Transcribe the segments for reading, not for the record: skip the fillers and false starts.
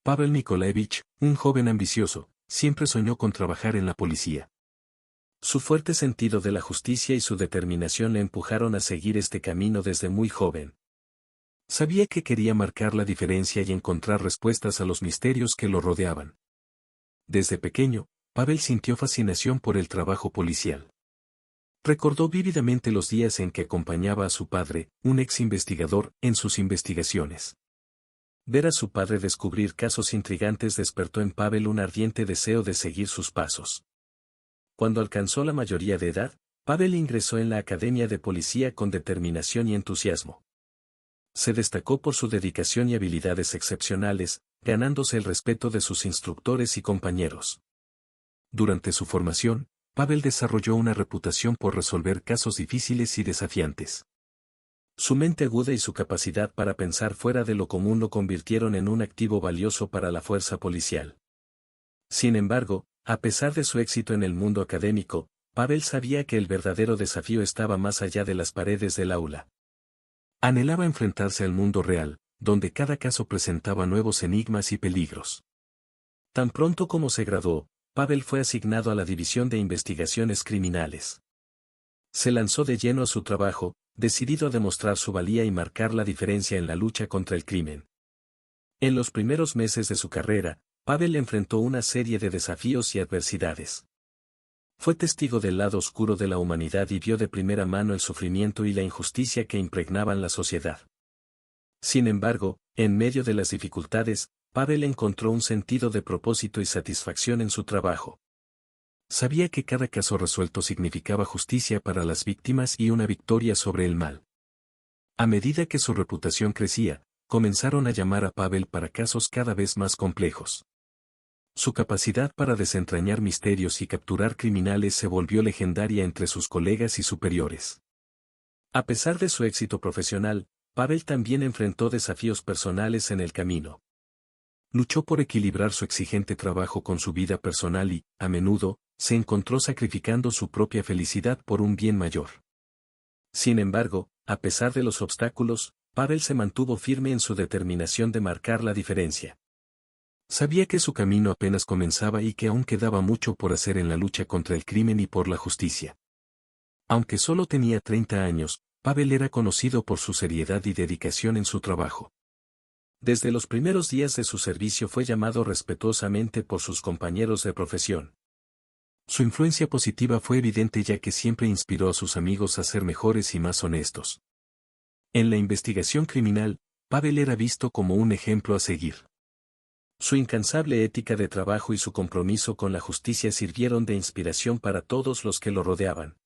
Pavel Nikolaevich, un joven ambicioso, siempre soñó con trabajar en la policía. Su fuerte sentido de la justicia y su determinación le empujaron a seguir este camino desde muy joven. Sabía que quería marcar la diferencia y encontrar respuestas a los misterios que lo rodeaban. Desde pequeño, Pavel sintió fascinación por el trabajo policial. Recordó vívidamente los días en que acompañaba a su padre, un ex investigador, en sus investigaciones. Ver a su padre descubrir casos intrigantes despertó en Pavel un ardiente deseo de seguir sus pasos. Cuando alcanzó la mayoría de edad, Pavel ingresó en la Academia de Policía con determinación y entusiasmo. Se destacó por su dedicación y habilidades excepcionales, ganándose el respeto de sus instructores y compañeros. Durante su formación, Pavel desarrolló una reputación por resolver casos difíciles y desafiantes. Su mente aguda y su capacidad para pensar fuera de lo común lo convirtieron en un activo valioso para la fuerza policial. Sin embargo, a pesar de su éxito en el mundo académico, Pavel sabía que el verdadero desafío estaba más allá de las paredes del aula. Anhelaba enfrentarse al mundo real, donde cada caso presentaba nuevos enigmas y peligros. Tan pronto como se graduó, Pavel fue asignado a la División de Investigaciones Criminales. Se lanzó de lleno a su trabajo, decidido a demostrar su valía y marcar la diferencia en la lucha contra el crimen. En los primeros meses de su carrera, Pavel enfrentó una serie de desafíos y adversidades. Fue testigo del lado oscuro de la humanidad y vio de primera mano el sufrimiento y la injusticia que impregnaban la sociedad. Sin embargo, en medio de las dificultades, Pavel encontró un sentido de propósito y satisfacción en su trabajo. Sabía que cada caso resuelto significaba justicia para las víctimas y una victoria sobre el mal. A medida que su reputación crecía, comenzaron a llamar a Pavel para casos cada vez más complejos. Su capacidad para desentrañar misterios y capturar criminales se volvió legendaria entre sus colegas y superiores. A pesar de su éxito profesional, Pavel también enfrentó desafíos personales en el camino. Luchó por equilibrar su exigente trabajo con su vida personal y, a menudo, se encontró sacrificando su propia felicidad por un bien mayor. Sin embargo, a pesar de los obstáculos, Pavel se mantuvo firme en su determinación de marcar la diferencia. Sabía que su camino apenas comenzaba y que aún quedaba mucho por hacer en la lucha contra el crimen y por la justicia. Aunque solo tenía 30 años, Pavel era conocido por su seriedad y dedicación en su trabajo. Desde los primeros días de su servicio fue llamado respetuosamente por sus compañeros de profesión. Su influencia positiva fue evidente ya que siempre inspiró a sus amigos a ser mejores y más honestos. En la investigación criminal, Pavel era visto como un ejemplo a seguir. Su incansable ética de trabajo y su compromiso con la justicia sirvieron de inspiración para todos los que lo rodeaban.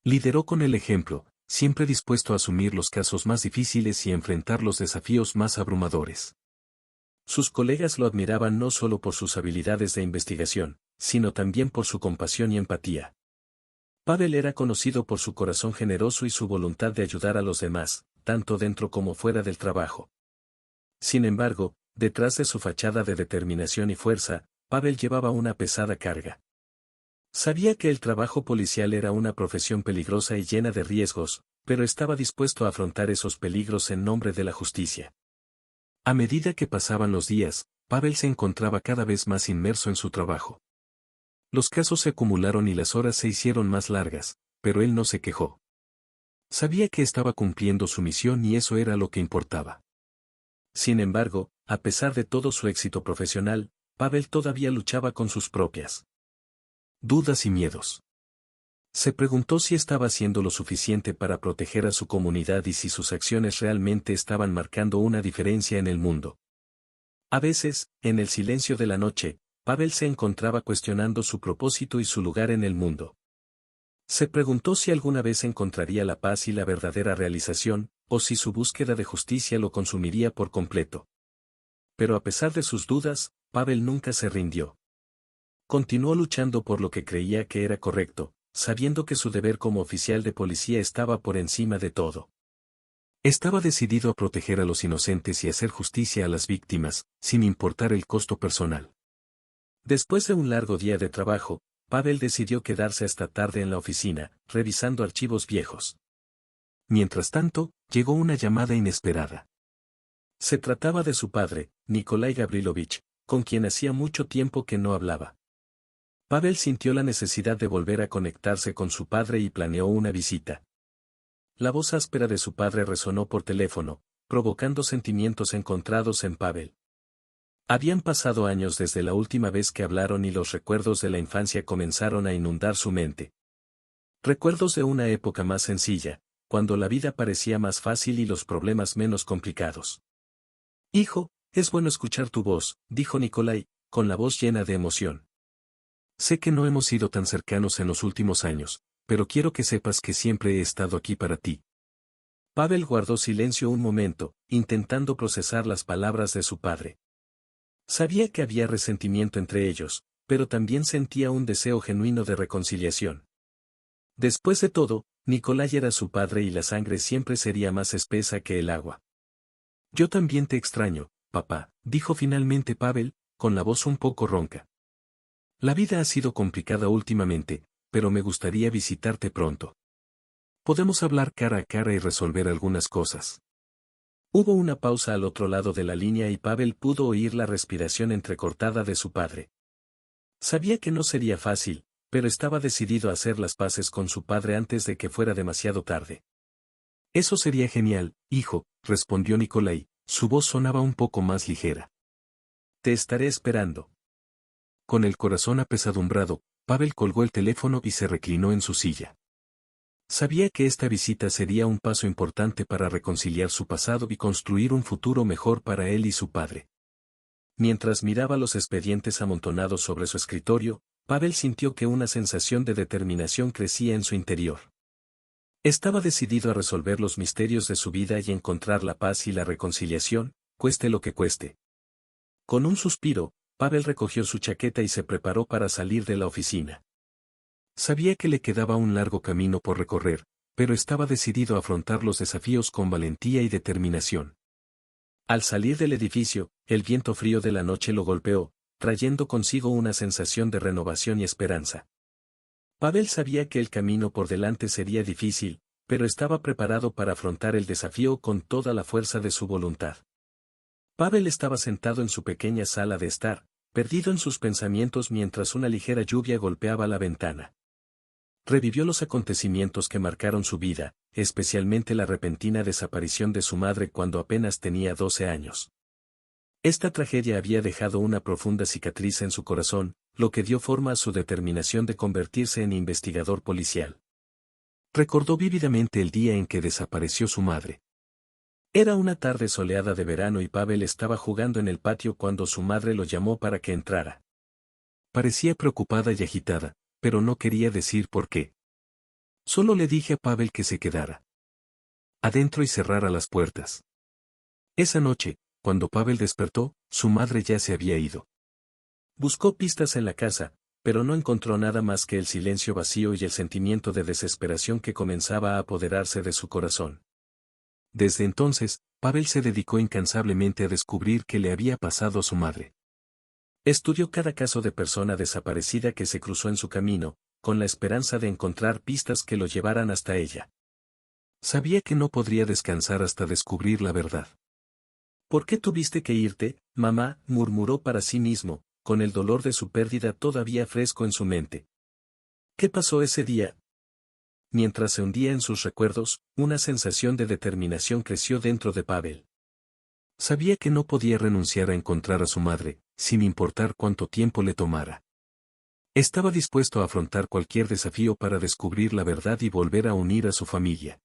Lideró con el ejemplo, siempre dispuesto a asumir los casos más difíciles y enfrentar los desafíos más abrumadores. Sus colegas lo admiraban no solo por sus habilidades de investigación, sino también por su compasión y empatía. Pavel era conocido por su corazón generoso y su voluntad de ayudar a los demás, tanto dentro como fuera del trabajo. Sin embargo, detrás de su fachada de determinación y fuerza, Pavel llevaba una pesada carga. Sabía que el trabajo policial era una profesión peligrosa y llena de riesgos, pero estaba dispuesto a afrontar esos peligros en nombre de la justicia. A medida que pasaban los días, Pavel se encontraba cada vez más inmerso en su trabajo. Los casos se acumularon y las horas se hicieron más largas, pero él no se quejó. Sabía que estaba cumpliendo su misión y eso era lo que importaba. Sin embargo, a pesar de todo su éxito profesional, Pavel todavía luchaba con sus propias dudas y miedos. Se preguntó si estaba haciendo lo suficiente para proteger a su comunidad y si sus acciones realmente estaban marcando una diferencia en el mundo. A veces, en el silencio de la noche, Pavel se encontraba cuestionando su propósito y su lugar en el mundo. Se preguntó si alguna vez encontraría la paz y la verdadera realización, o si su búsqueda de justicia lo consumiría por completo. Pero a pesar de sus dudas, Pavel nunca se rindió. Continuó luchando por lo que creía que era correcto, sabiendo que su deber como oficial de policía estaba por encima de todo. Estaba decidido a proteger a los inocentes y hacer justicia a las víctimas, sin importar el costo personal. Después de un largo día de trabajo, Pavel decidió quedarse hasta tarde en la oficina, revisando archivos viejos. Mientras tanto, llegó una llamada inesperada. Se trataba de su padre, Nikolai Gavrilovich, con quien hacía mucho tiempo que no hablaba. Pavel sintió la necesidad de volver a conectarse con su padre y planeó una visita. La voz áspera de su padre resonó por teléfono, provocando sentimientos encontrados en Pavel. Habían pasado años desde la última vez que hablaron y los recuerdos de la infancia comenzaron a inundar su mente. Recuerdos de una época más sencilla, cuando la vida parecía más fácil y los problemas menos complicados. Hijo, es bueno escuchar tu voz, dijo Nikolai, con la voz llena de emoción. Sé que no hemos sido tan cercanos en los últimos años, pero quiero que sepas que siempre he estado aquí para ti. Pavel guardó silencio un momento, intentando procesar las palabras de su padre. Sabía que había resentimiento entre ellos, pero también sentía un deseo genuino de reconciliación. Después de todo, Nikolai era su padre y la sangre siempre sería más espesa que el agua. Yo también te extraño, papá, dijo finalmente Pavel, con la voz un poco ronca. La vida ha sido complicada últimamente, pero me gustaría visitarte pronto. Podemos hablar cara a cara y resolver algunas cosas. Hubo una pausa al otro lado de la línea y Pavel pudo oír la respiración entrecortada de su padre. Sabía que no sería fácil, pero estaba decidido a hacer las paces con su padre antes de que fuera demasiado tarde. Eso sería genial, hijo, respondió Nikolai, su voz sonaba un poco más ligera. Te estaré esperando. Con el corazón apesadumbrado, Pavel colgó el teléfono y se reclinó en su silla. Sabía que esta visita sería un paso importante para reconciliar su pasado y construir un futuro mejor para él y su padre. Mientras miraba los expedientes amontonados sobre su escritorio, Pavel sintió que una sensación de determinación crecía en su interior. Estaba decidido a resolver los misterios de su vida y encontrar la paz y la reconciliación, cueste lo que cueste. Con un suspiro, Pavel recogió su chaqueta y se preparó para salir de la oficina. Sabía que le quedaba un largo camino por recorrer, pero estaba decidido a afrontar los desafíos con valentía y determinación. Al salir del edificio, el viento frío de la noche lo golpeó, trayendo consigo una sensación de renovación y esperanza. Pavel sabía que el camino por delante sería difícil, pero estaba preparado para afrontar el desafío con toda la fuerza de su voluntad. Pavel estaba sentado en su pequeña sala de estar, perdido en sus pensamientos mientras una ligera lluvia golpeaba la ventana. Revivió los acontecimientos que marcaron su vida, especialmente la repentina desaparición de su madre cuando apenas tenía 12 años. Esta tragedia había dejado una profunda cicatriz en su corazón, lo que dio forma a su determinación de convertirse en investigador policial. Recordó vívidamente el día en que desapareció su madre. Era una tarde soleada de verano y Pavel estaba jugando en el patio cuando su madre lo llamó para que entrara. Parecía preocupada y agitada, pero no quería decir por qué. Solo le dije a Pavel que se quedara adentro y cerrara las puertas. Esa noche, cuando Pavel despertó, su madre ya se había ido. Buscó pistas en la casa, pero no encontró nada más que el silencio vacío y el sentimiento de desesperación que comenzaba a apoderarse de su corazón. Desde entonces, Pavel se dedicó incansablemente a descubrir qué le había pasado a su madre. Estudió cada caso de persona desaparecida que se cruzó en su camino, con la esperanza de encontrar pistas que lo llevaran hasta ella. Sabía que no podría descansar hasta descubrir la verdad. ¿Por qué tuviste que irte, mamá?, murmuró para sí mismo, con el dolor de su pérdida todavía fresco en su mente. ¿Qué pasó ese día? Mientras se hundía en sus recuerdos, una sensación de determinación creció dentro de Pavel. Sabía que no podía renunciar a encontrar a su madre, sin importar cuánto tiempo le tomara. Estaba dispuesto a afrontar cualquier desafío para descubrir la verdad y volver a unir a su familia.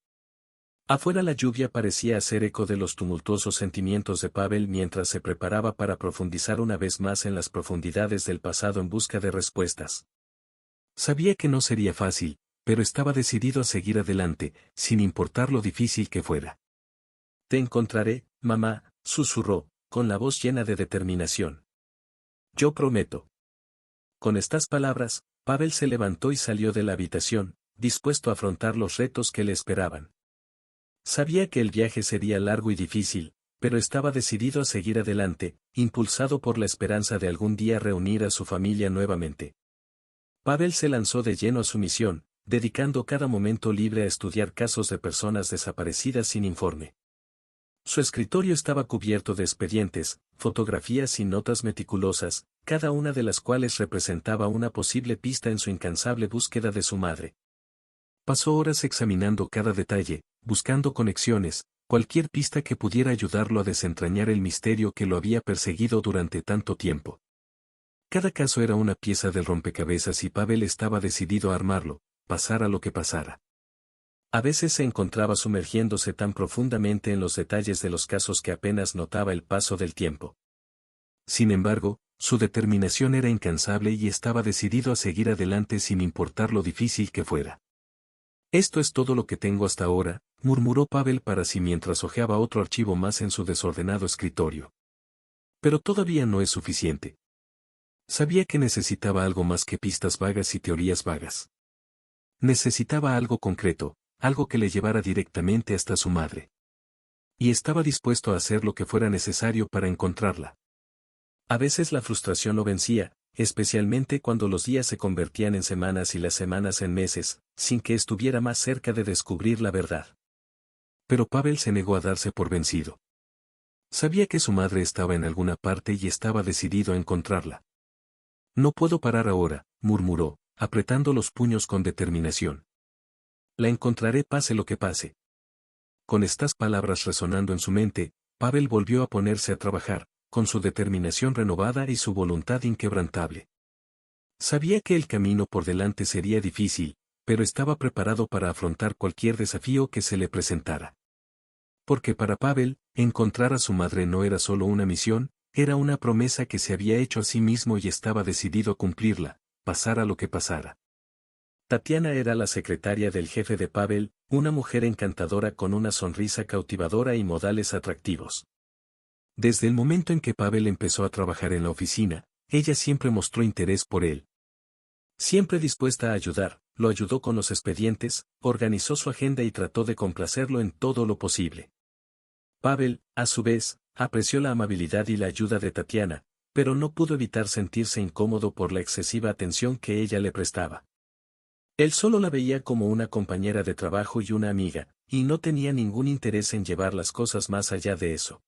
Afuera la lluvia parecía hacer eco de los tumultuosos sentimientos de Pavel mientras se preparaba para profundizar una vez más en las profundidades del pasado en busca de respuestas. Sabía que no sería fácil, pero estaba decidido a seguir adelante, sin importar lo difícil que fuera. Te encontraré, mamá, susurró, con la voz llena de determinación. Yo prometo. Con estas palabras, Pavel se levantó y salió de la habitación, dispuesto a afrontar los retos que le esperaban. Sabía que el viaje sería largo y difícil, pero estaba decidido a seguir adelante, impulsado por la esperanza de algún día reunir a su familia nuevamente. Pavel se lanzó de lleno a su misión, dedicando cada momento libre a estudiar casos de personas desaparecidas sin informe. Su escritorio estaba cubierto de expedientes, fotografías y notas meticulosas, cada una de las cuales representaba una posible pista en su incansable búsqueda de su madre. Pasó horas examinando cada detalle, buscando conexiones, cualquier pista que pudiera ayudarlo a desentrañar el misterio que lo había perseguido durante tanto tiempo. Cada caso era una pieza del rompecabezas y Pavel estaba decidido a armarlo, pasara lo que pasara. A veces se encontraba sumergiéndose tan profundamente en los detalles de los casos que apenas notaba el paso del tiempo. Sin embargo, su determinación era incansable y estaba decidido a seguir adelante sin importar lo difícil que fuera. Esto es todo lo que tengo hasta ahora, murmuró Pavel para sí mientras hojeaba otro archivo más en su desordenado escritorio. Pero todavía no es suficiente. Sabía que necesitaba algo más que pistas vagas y teorías vagas. Necesitaba algo concreto, algo que le llevara directamente hasta su madre. Y estaba dispuesto a hacer lo que fuera necesario para encontrarla. A veces la frustración lo vencía, especialmente cuando los días se convertían en semanas y las semanas en meses, sin que estuviera más cerca de descubrir la verdad. Pero Pavel se negó a darse por vencido. Sabía que su madre estaba en alguna parte y estaba decidido a encontrarla. No puedo parar ahora, murmuró, apretando los puños con determinación. La encontraré pase lo que pase. Con estas palabras resonando en su mente, Pavel volvió a ponerse a trabajar, con su determinación renovada y su voluntad inquebrantable. Sabía que el camino por delante sería difícil, pero estaba preparado para afrontar cualquier desafío que se le presentara. Porque para Pavel, encontrar a su madre no era solo una misión, era una promesa que se había hecho a sí mismo y estaba decidido a cumplirla, pasara lo que pasara. Tatiana era la secretaria del jefe de Pavel, una mujer encantadora con una sonrisa cautivadora y modales atractivos. Desde el momento en que Pavel empezó a trabajar en la oficina, ella siempre mostró interés por él. Siempre dispuesta a ayudar, lo ayudó con los expedientes, organizó su agenda y trató de complacerlo en todo lo posible. Pavel, a su vez, apreció la amabilidad y la ayuda de Tatiana, pero no pudo evitar sentirse incómodo por la excesiva atención que ella le prestaba. Él solo la veía como una compañera de trabajo y una amiga, y no tenía ningún interés en llevar las cosas más allá de eso.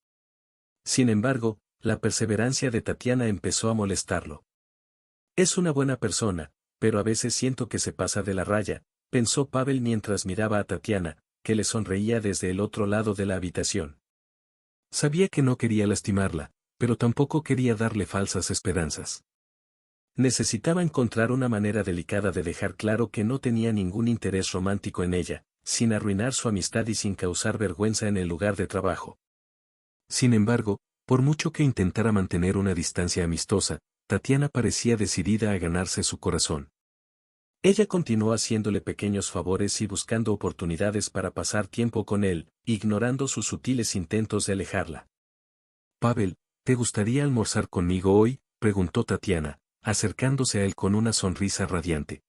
Sin embargo, la perseverancia de Tatiana empezó a molestarlo. Es una buena persona, pero a veces siento que se pasa de la raya, pensó Pavel mientras miraba a Tatiana, que le sonreía desde el otro lado de la habitación. Sabía que no quería lastimarla, pero tampoco quería darle falsas esperanzas. Necesitaba encontrar una manera delicada de dejar claro que no tenía ningún interés romántico en ella, sin arruinar su amistad y sin causar vergüenza en el lugar de trabajo. Sin embargo, por mucho que intentara mantener una distancia amistosa, Tatiana parecía decidida a ganarse su corazón. Ella continuó haciéndole pequeños favores y buscando oportunidades para pasar tiempo con él, ignorando sus sutiles intentos de alejarla. Pavel, ¿te gustaría almorzar conmigo hoy?, preguntó Tatiana, acercándose a él con una sonrisa radiante.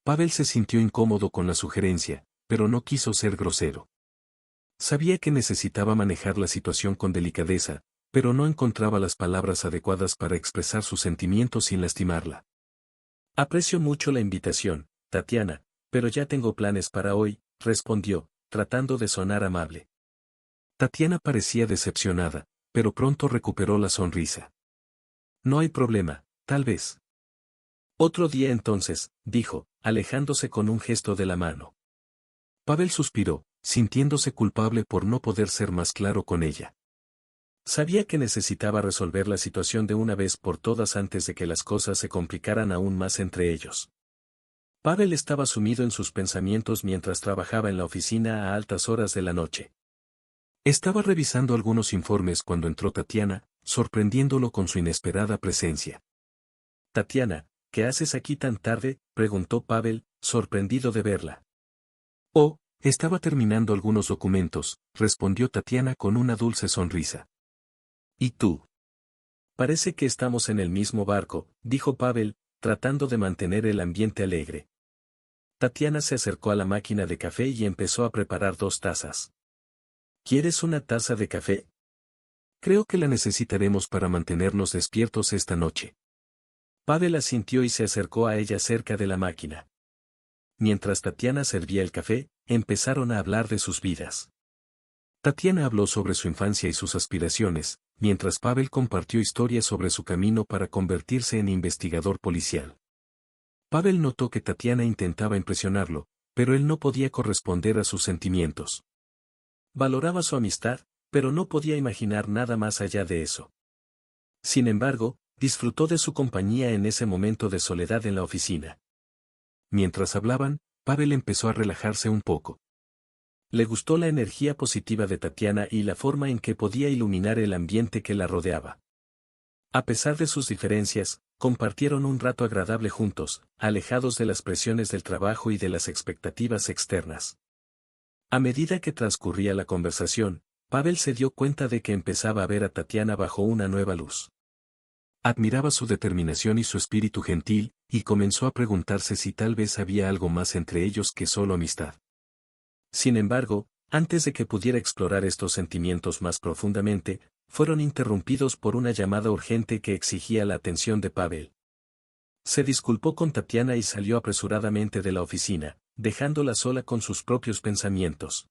Pavel se sintió incómodo con la sugerencia, pero no quiso ser grosero. Sabía que necesitaba manejar la situación con delicadeza, pero no encontraba las palabras adecuadas para expresar sus sentimientos sin lastimarla. Aprecio mucho la invitación, Tatiana, pero ya tengo planes para hoy, respondió, tratando de sonar amable. Tatiana parecía decepcionada, pero pronto recuperó la sonrisa. No hay problema, tal vez. Otro día entonces, dijo, alejándose con un gesto de la mano. Pavel suspiró, sintiéndose culpable por no poder ser más claro con ella. Sabía que necesitaba resolver la situación de una vez por todas antes de que las cosas se complicaran aún más entre ellos. Pavel estaba sumido en sus pensamientos mientras trabajaba en la oficina a altas horas de la noche. Estaba revisando algunos informes cuando entró Tatiana, sorprendiéndolo con su inesperada presencia. Tatiana, ¿qué haces aquí tan tarde?, preguntó Pavel, sorprendido de verla. Oh, estaba terminando algunos documentos, respondió Tatiana con una dulce sonrisa. ¿Y tú? Parece que estamos en el mismo barco, dijo Pavel, tratando de mantener el ambiente alegre. Tatiana se acercó a la máquina de café y empezó a preparar 2 tazas. ¿Quieres una taza de café? Creo que la necesitaremos para mantenernos despiertos esta noche. Pavel asintió y se acercó a ella cerca de la máquina. Mientras Tatiana servía el café, empezaron a hablar de sus vidas. Tatiana habló sobre su infancia y sus aspiraciones, mientras Pavel compartió historias sobre su camino para convertirse en investigador policial. Pavel notó que Tatiana intentaba impresionarlo, pero él no podía corresponder a sus sentimientos. Valoraba su amistad, pero no podía imaginar nada más allá de eso. Sin embargo, disfrutó de su compañía en ese momento de soledad en la oficina. Mientras hablaban, Pavel empezó a relajarse un poco. Le gustó la energía positiva de Tatiana y la forma en que podía iluminar el ambiente que la rodeaba. A pesar de sus diferencias, compartieron un rato agradable juntos, alejados de las presiones del trabajo y de las expectativas externas. A medida que transcurría la conversación, Pavel se dio cuenta de que empezaba a ver a Tatiana bajo una nueva luz. Admiraba su determinación y su espíritu gentil, y comenzó a preguntarse si tal vez había algo más entre ellos que solo amistad. Sin embargo, antes de que pudiera explorar estos sentimientos más profundamente, fueron interrumpidos por una llamada urgente que exigía la atención de Pavel. Se disculpó con Tatiana y salió apresuradamente de la oficina, dejándola sola con sus propios pensamientos.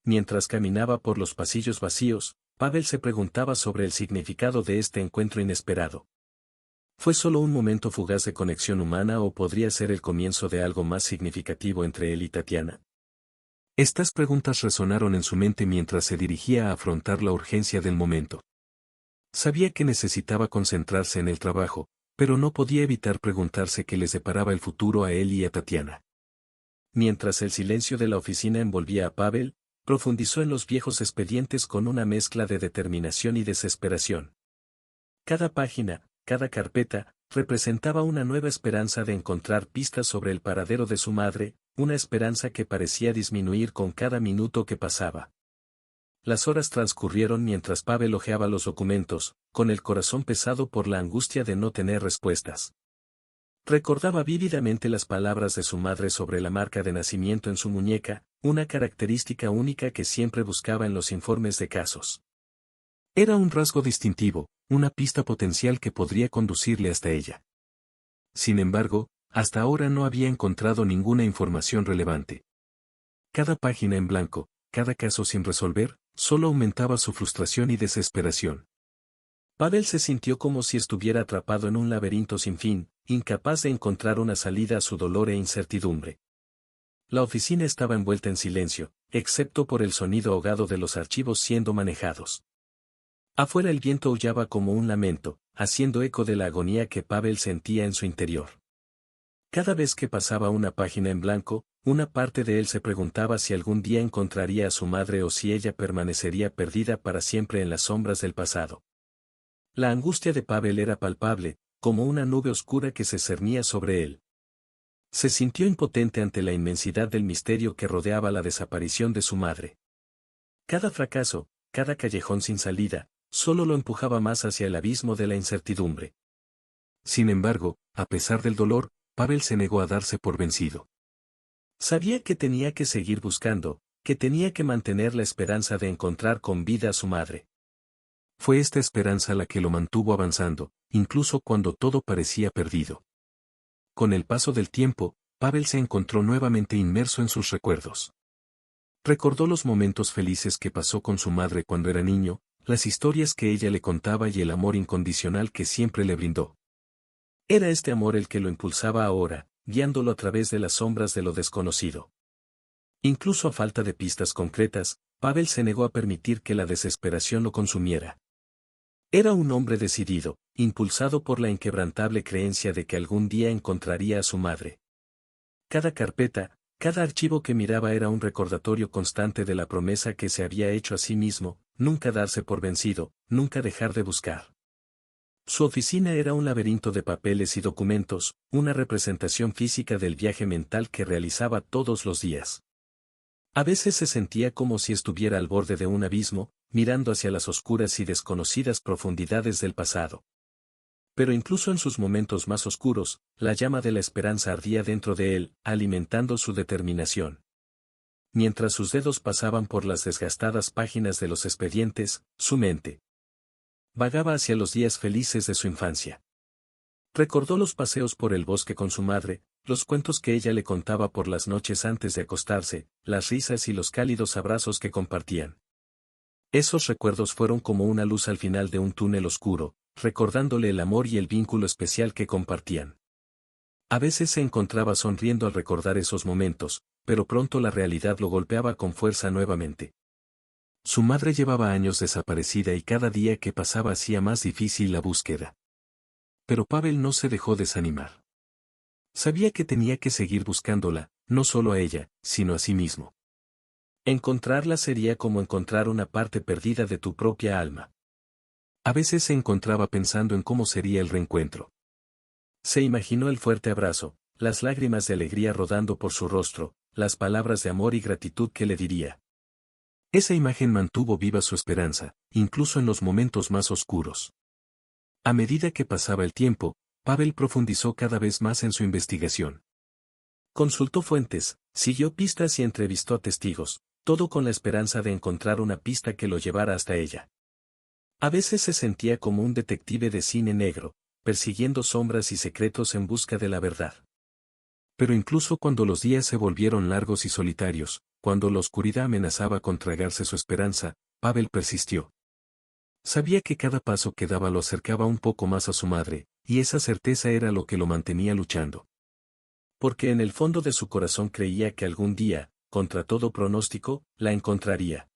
Mientras caminaba por los pasillos vacíos, Pavel se preguntaba sobre el significado de este encuentro inesperado. ¿Fue solo un momento fugaz de conexión humana o podría ser el comienzo de algo más significativo entre él y Tatiana? Estas preguntas resonaron en su mente mientras se dirigía a afrontar la urgencia del momento. Sabía que necesitaba concentrarse en el trabajo, pero no podía evitar preguntarse qué les deparaba el futuro a él y a Tatiana. Mientras el silencio de la oficina envolvía a Pavel, profundizó en los viejos expedientes con una mezcla de determinación y desesperación. Cada página, cada carpeta, representaba una nueva esperanza de encontrar pistas sobre el paradero de su madre, una esperanza que parecía disminuir con cada minuto que pasaba. Las horas transcurrieron mientras Pavel hojeaba los documentos, con el corazón pesado por la angustia de no tener respuestas. Recordaba vívidamente las palabras de su madre sobre la marca de nacimiento en su muñeca, una característica única que siempre buscaba en los informes de casos. Era un rasgo distintivo, una pista potencial que podría conducirle hasta ella. Sin embargo, hasta ahora no había encontrado ninguna información relevante. Cada página en blanco, cada caso sin resolver, solo aumentaba su frustración y desesperación. Pavel se sintió como si estuviera atrapado en un laberinto sin fin, incapaz de encontrar una salida a su dolor e incertidumbre. La oficina estaba envuelta en silencio, excepto por el sonido ahogado de los archivos siendo manejados. Afuera el viento aullaba como un lamento, haciendo eco de la agonía que Pavel sentía en su interior. Cada vez que pasaba una página en blanco, una parte de él se preguntaba si algún día encontraría a su madre o si ella permanecería perdida para siempre en las sombras del pasado. La angustia de Pavel era palpable, como una nube oscura que se cernía sobre él. Se sintió impotente ante la inmensidad del misterio que rodeaba la desaparición de su madre. Cada fracaso, cada callejón sin salida, solo lo empujaba más hacia el abismo de la incertidumbre. Sin embargo, a pesar del dolor, Pavel se negó a darse por vencido. Sabía que tenía que seguir buscando, que tenía que mantener la esperanza de encontrar con vida a su madre. Fue esta esperanza la que lo mantuvo avanzando, incluso cuando todo parecía perdido. Con el paso del tiempo, Pavel se encontró nuevamente inmerso en sus recuerdos. Recordó los momentos felices que pasó con su madre cuando era niño, las historias que ella le contaba y el amor incondicional que siempre le brindó. Era este amor el que lo impulsaba ahora, guiándolo a través de las sombras de lo desconocido. Incluso a falta de pistas concretas, Pavel se negó a permitir que la desesperación lo consumiera. Era un hombre decidido, impulsado por la inquebrantable creencia de que algún día encontraría a su madre. Cada carpeta, cada archivo que miraba era un recordatorio constante de la promesa que se había hecho a sí mismo, nunca darse por vencido, nunca dejar de buscar. Su oficina era un laberinto de papeles y documentos, una representación física del viaje mental que realizaba todos los días. A veces se sentía como si estuviera al borde de un abismo, mirando hacia las oscuras y desconocidas profundidades del pasado. Pero incluso en sus momentos más oscuros, la llama de la esperanza ardía dentro de él, alimentando su determinación. Mientras sus dedos pasaban por las desgastadas páginas de los expedientes, su mente vagaba hacia los días felices de su infancia. Recordó los paseos por el bosque con su madre, los cuentos que ella le contaba por las noches antes de acostarse, las risas y los cálidos abrazos que compartían. Esos recuerdos fueron como una luz al final de un túnel oscuro, recordándole el amor y el vínculo especial que compartían. A veces se encontraba sonriendo al recordar esos momentos, pero pronto la realidad lo golpeaba con fuerza nuevamente. Su madre llevaba años desaparecida y cada día que pasaba hacía más difícil la búsqueda. Pero Pavel no se dejó desanimar. Sabía que tenía que seguir buscándola, no solo a ella, sino a sí mismo. Encontrarla sería como encontrar una parte perdida de tu propia alma. A veces se encontraba pensando en cómo sería el reencuentro. Se imaginó el fuerte abrazo, las lágrimas de alegría rodando por su rostro, las palabras de amor y gratitud que le diría. Esa imagen mantuvo viva su esperanza, incluso en los momentos más oscuros. A medida que pasaba el tiempo, Pavel profundizó cada vez más en su investigación. Consultó fuentes, siguió pistas y entrevistó a testigos, todo con la esperanza de encontrar una pista que lo llevara hasta ella. A veces se sentía como un detective de cine negro, persiguiendo sombras y secretos en busca de la verdad. Pero incluso cuando los días se volvieron largos y solitarios, cuando la oscuridad amenazaba con tragarse su esperanza, Pavel persistió. Sabía que cada paso que daba lo acercaba un poco más a su madre, y esa certeza era lo que lo mantenía luchando. Porque en el fondo de su corazón creía que algún día, contra todo pronóstico, la encontraría.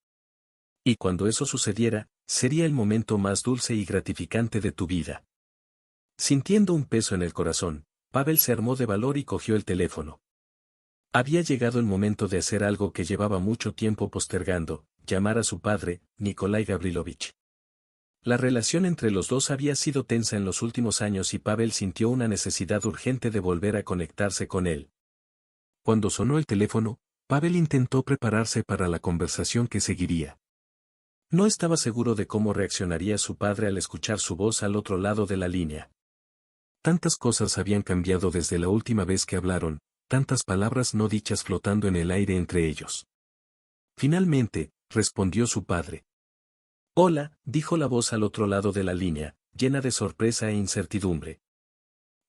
Y cuando eso sucediera, sería el momento más dulce y gratificante de tu vida. Sintiendo un peso en el corazón, Pavel se armó de valor y cogió el teléfono. Había llegado el momento de hacer algo que llevaba mucho tiempo postergando, llamar a su padre, Nikolai Gavrilovich. La relación entre los dos había sido tensa en los últimos años y Pavel sintió una necesidad urgente de volver a conectarse con él. Cuando sonó el teléfono, Pavel intentó prepararse para la conversación que seguiría. No estaba seguro de cómo reaccionaría su padre al escuchar su voz al otro lado de la línea. Tantas cosas habían cambiado desde la última vez que hablaron, tantas palabras no dichas flotando en el aire entre ellos. Finalmente, respondió su padre. Hola, dijo la voz al otro lado de la línea, llena de sorpresa e incertidumbre.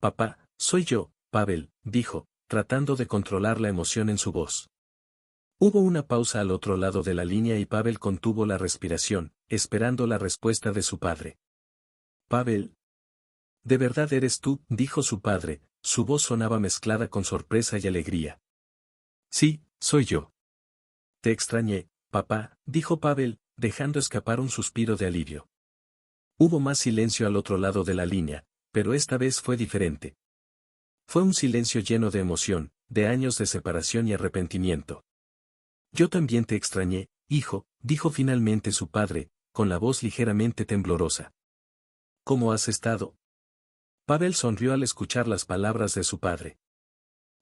Papá, soy yo, Pavel, dijo, tratando de controlar la emoción en su voz. Hubo una pausa al otro lado de la línea y Pavel contuvo la respiración, esperando la respuesta de su padre. Pavel. ¿De verdad eres tú?, dijo su padre, su voz sonaba mezclada con sorpresa y alegría. Sí, soy yo. Te extrañé, papá, dijo Pavel, dejando escapar un suspiro de alivio. Hubo más silencio al otro lado de la línea, pero esta vez fue diferente. Fue un silencio lleno de emoción, de años de separación y arrepentimiento. Yo también te extrañé, hijo, dijo finalmente su padre, con la voz ligeramente temblorosa. ¿Cómo has estado? Pavel sonrió al escuchar las palabras de su padre.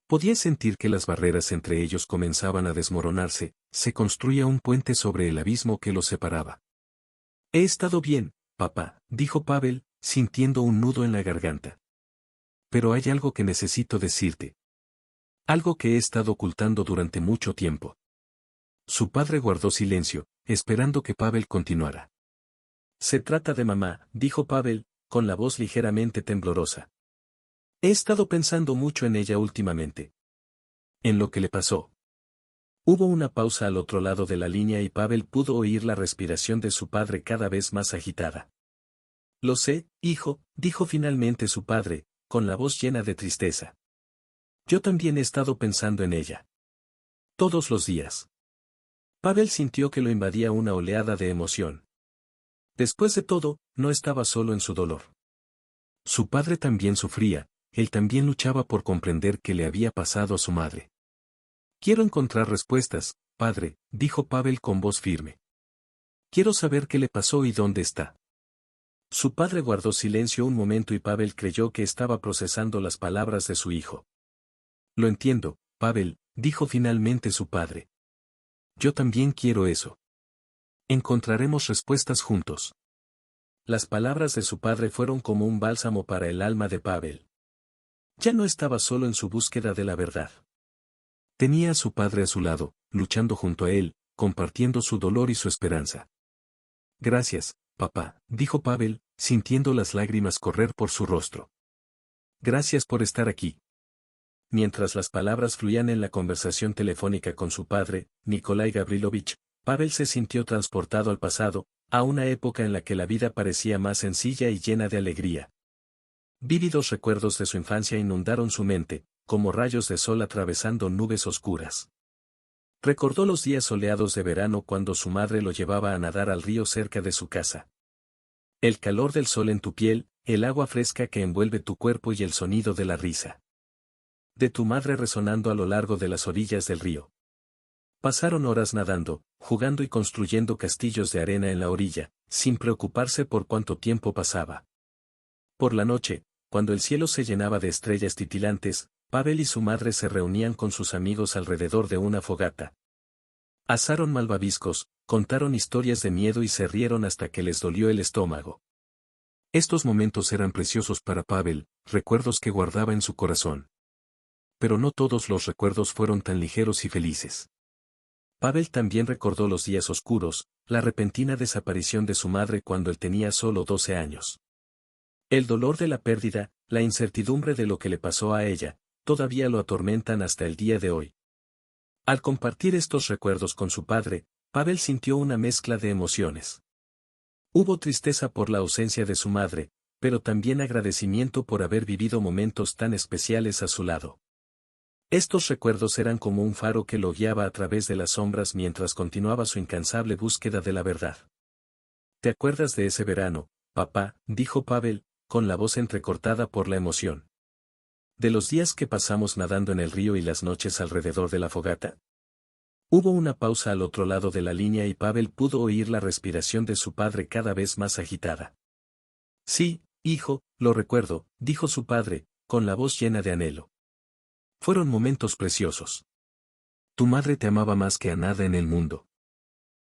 Podía sentir que las barreras entre ellos comenzaban a desmoronarse, se construía un puente sobre el abismo que los separaba. He estado bien, papá, dijo Pavel, sintiendo un nudo en la garganta. Pero hay algo que necesito decirte. Algo que he estado ocultando durante mucho tiempo. Su padre guardó silencio, esperando que Pavel continuara. Se trata de mamá, dijo Pavel, con la voz ligeramente temblorosa. He estado pensando mucho en ella últimamente. En lo que le pasó. Hubo una pausa al otro lado de la línea y Pavel pudo oír la respiración de su padre cada vez más agitada. Lo sé, hijo, dijo finalmente su padre, con la voz llena de tristeza. Yo también he estado pensando en ella. Todos los días. Pavel sintió que lo invadía una oleada de emoción. Después de todo, no estaba solo en su dolor. Su padre también sufría, él también luchaba por comprender qué le había pasado a su madre. Quiero encontrar respuestas, padre, dijo Pavel con voz firme. Quiero saber qué le pasó y dónde está. Su padre guardó silencio un momento y Pavel creyó que estaba procesando las palabras de su hijo. Lo entiendo, Pavel, dijo finalmente su padre. Yo también quiero eso. Encontraremos respuestas juntos. Las palabras de su padre fueron como un bálsamo para el alma de Pavel. Ya no estaba solo en su búsqueda de la verdad. Tenía a su padre a su lado, luchando junto a él, compartiendo su dolor y su esperanza. Gracias, papá, dijo Pavel, sintiendo las lágrimas correr por su rostro. Gracias por estar aquí. Mientras las palabras fluían en la conversación telefónica con su padre, Nikolai Gavrilovich, Pavel se sintió transportado al pasado, a una época en la que la vida parecía más sencilla y llena de alegría. Vívidos recuerdos de su infancia inundaron su mente, como rayos de sol atravesando nubes oscuras. Recordó los días soleados de verano cuando su madre lo llevaba a nadar al río cerca de su casa. El calor del sol en tu piel, el agua fresca que envuelve tu cuerpo y el sonido de la risa de tu madre resonando a lo largo de las orillas del río. Pasaron horas nadando, jugando y construyendo castillos de arena en la orilla, sin preocuparse por cuánto tiempo pasaba. Por la noche, cuando el cielo se llenaba de estrellas titilantes, Pavel y su madre se reunían con sus amigos alrededor de una fogata. Asaron malvaviscos, contaron historias de miedo y se rieron hasta que les dolió el estómago. Estos momentos eran preciosos para Pavel, recuerdos que guardaba en su corazón. Pero no todos los recuerdos fueron tan ligeros y felices. Pavel también recordó los días oscuros, la repentina desaparición de su madre cuando él tenía solo 12 años. El dolor de la pérdida, la incertidumbre de lo que le pasó a ella, todavía lo atormentan hasta el día de hoy. Al compartir estos recuerdos con su padre, Pavel sintió una mezcla de emociones. Hubo tristeza por la ausencia de su madre, pero también agradecimiento por haber vivido momentos tan especiales a su lado. Estos recuerdos eran como un faro que lo guiaba a través de las sombras mientras continuaba su incansable búsqueda de la verdad. ¿Te acuerdas de ese verano, papá?, dijo Pavel, con la voz entrecortada por la emoción. ¿De los días que pasamos nadando en el río y las noches alrededor de la fogata? Hubo una pausa al otro lado de la línea y Pavel pudo oír la respiración de su padre cada vez más agitada. Sí, hijo, lo recuerdo, dijo su padre, con la voz llena de anhelo. Fueron momentos preciosos. Tu madre te amaba más que a nada en el mundo.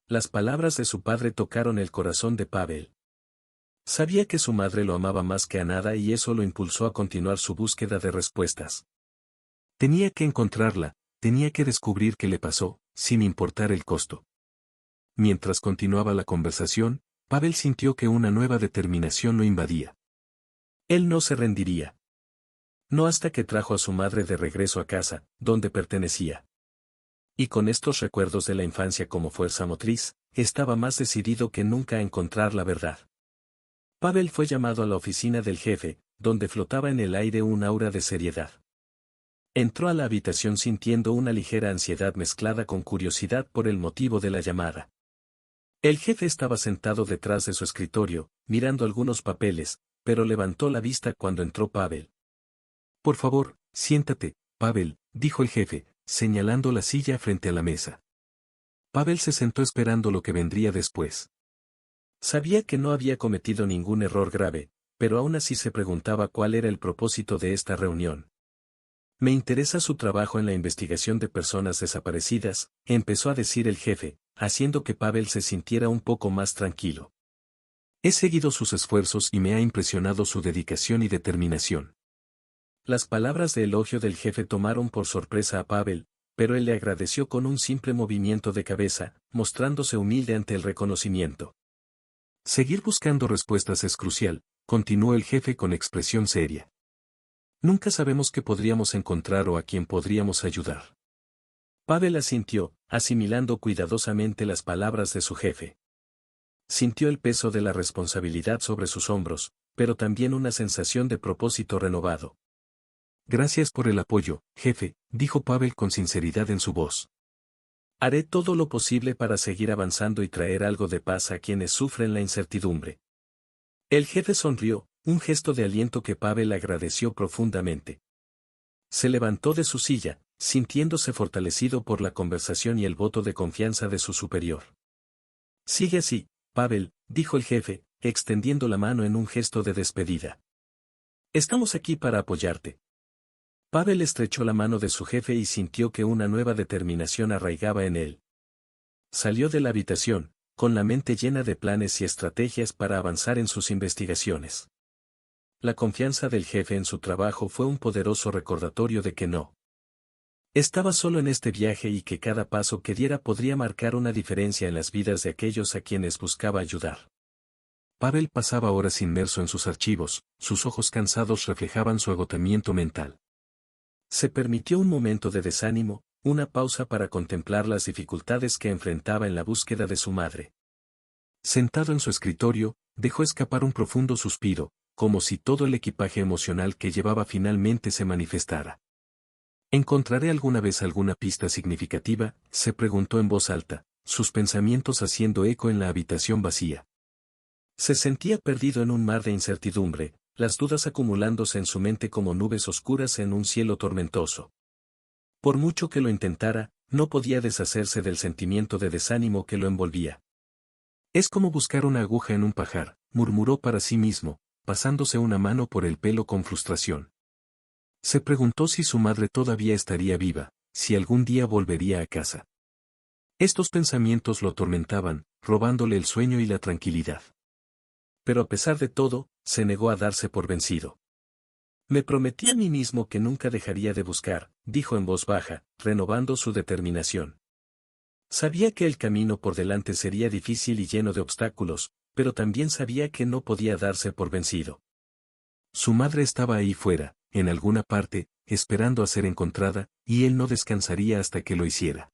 Las palabras de su padre tocaron el corazón de Pavel. Sabía que su madre lo amaba más que a nada y eso lo impulsó a continuar su búsqueda de respuestas. Tenía que encontrarla, tenía que descubrir qué le pasó, sin importar el costo. Mientras continuaba la conversación, Pavel sintió que una nueva determinación lo invadía. Él no se rendiría. No hasta que trajo a su madre de regreso a casa, donde pertenecía. Y con estos recuerdos de la infancia como fuerza motriz, estaba más decidido que nunca a encontrar la verdad. Pavel fue llamado a la oficina del jefe, donde flotaba en el aire un aura de seriedad. Entró a la habitación sintiendo una ligera ansiedad mezclada con curiosidad por el motivo de la llamada. El jefe estaba sentado detrás de su escritorio, mirando algunos papeles, pero levantó la vista cuando entró Pavel. Por favor, siéntate, Pavel, dijo el jefe, señalando la silla frente a la mesa. Pavel se sentó esperando lo que vendría después. Sabía que no había cometido ningún error grave, pero aún así se preguntaba cuál era el propósito de esta reunión. Me interesa su trabajo en la investigación de personas desaparecidas, empezó a decir el jefe, haciendo que Pavel se sintiera un poco más tranquilo. He seguido sus esfuerzos y me ha impresionado su dedicación y determinación. Las palabras de elogio del jefe tomaron por sorpresa a Pavel, pero él le agradeció con un simple movimiento de cabeza, mostrándose humilde ante el reconocimiento. Seguir buscando respuestas es crucial, continuó el jefe con expresión seria. Nunca sabemos qué podríamos encontrar o a quién podríamos ayudar. Pavel asintió, asimilando cuidadosamente las palabras de su jefe. Sintió el peso de la responsabilidad sobre sus hombros, pero también una sensación de propósito renovado. Gracias por el apoyo, jefe, dijo Pavel con sinceridad en su voz. Haré todo lo posible para seguir avanzando y traer algo de paz a quienes sufren la incertidumbre. El jefe sonrió, un gesto de aliento que Pavel agradeció profundamente. Se levantó de su silla, sintiéndose fortalecido por la conversación y el voto de confianza de su superior. Sigue así, Pavel, dijo el jefe, extendiendo la mano en un gesto de despedida. Estamos aquí para apoyarte. Pavel estrechó la mano de su jefe y sintió que una nueva determinación arraigaba en él. Salió de la habitación, con la mente llena de planes y estrategias para avanzar en sus investigaciones. La confianza del jefe en su trabajo fue un poderoso recordatorio de que no estaba solo en este viaje y que cada paso que diera podría marcar una diferencia en las vidas de aquellos a quienes buscaba ayudar. Pavel pasaba horas inmerso en sus archivos, sus ojos cansados reflejaban su agotamiento mental. Se permitió un momento de desánimo, una pausa para contemplar las dificultades que enfrentaba en la búsqueda de su madre. Sentado en su escritorio, dejó escapar un profundo suspiro, como si todo el equipaje emocional que llevaba finalmente se manifestara. ¿Encontraré alguna vez alguna pista significativa?, se preguntó en voz alta, sus pensamientos haciendo eco en la habitación vacía. Se sentía perdido en un mar de incertidumbre, las dudas acumulándose en su mente como nubes oscuras en un cielo tormentoso. Por mucho que lo intentara, no podía deshacerse del sentimiento de desánimo que lo envolvía. Es como buscar una aguja en un pajar, murmuró para sí mismo, pasándose una mano por el pelo con frustración. Se preguntó si su madre todavía estaría viva, si algún día volvería a casa. Estos pensamientos lo atormentaban, robándole el sueño y la tranquilidad. Pero a pesar de todo, se negó a darse por vencido. Me prometí a mí mismo que nunca dejaría de buscar, dijo en voz baja, renovando su determinación. Sabía que el camino por delante sería difícil y lleno de obstáculos, pero también sabía que no podía darse por vencido. Su madre estaba ahí fuera, en alguna parte, esperando a ser encontrada, y él no descansaría hasta que lo hiciera.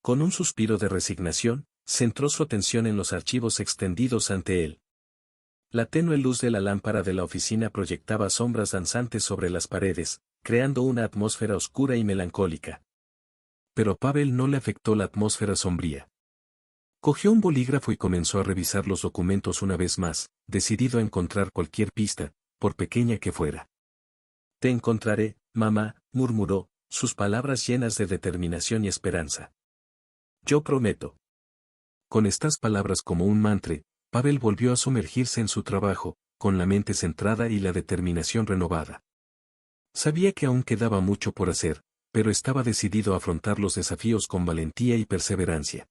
Con un suspiro de resignación, centró su atención en los archivos extendidos ante él. La tenue luz de la lámpara de la oficina proyectaba sombras danzantes sobre las paredes, creando una atmósfera oscura y melancólica. Pero a Pavel no le afectó la atmósfera sombría. Cogió un bolígrafo y comenzó a revisar los documentos una vez más, decidido a encontrar cualquier pista, por pequeña que fuera. Te encontraré, mamá, murmuró, sus palabras llenas de determinación y esperanza. Yo prometo. Con estas palabras como un mantra, Pavel volvió a sumergirse en su trabajo, con la mente centrada y la determinación renovada. Sabía que aún quedaba mucho por hacer, pero estaba decidido a afrontar los desafíos con valentía y perseverancia.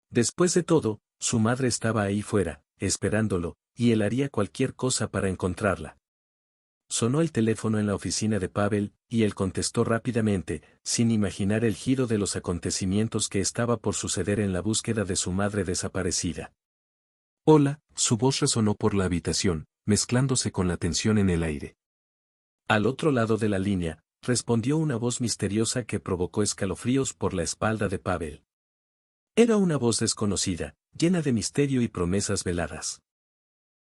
Después de todo, su madre estaba ahí fuera, esperándolo, y él haría cualquier cosa para encontrarla. Sonó el teléfono en la oficina de Pavel, y él contestó rápidamente, sin imaginar el giro de los acontecimientos que estaba por suceder en la búsqueda de su madre desaparecida. Hola, su voz resonó por la habitación, mezclándose con la tensión en el aire. Al otro lado de la línea, respondió una voz misteriosa que provocó escalofríos por la espalda de Pavel. Era una voz desconocida, llena de misterio y promesas veladas.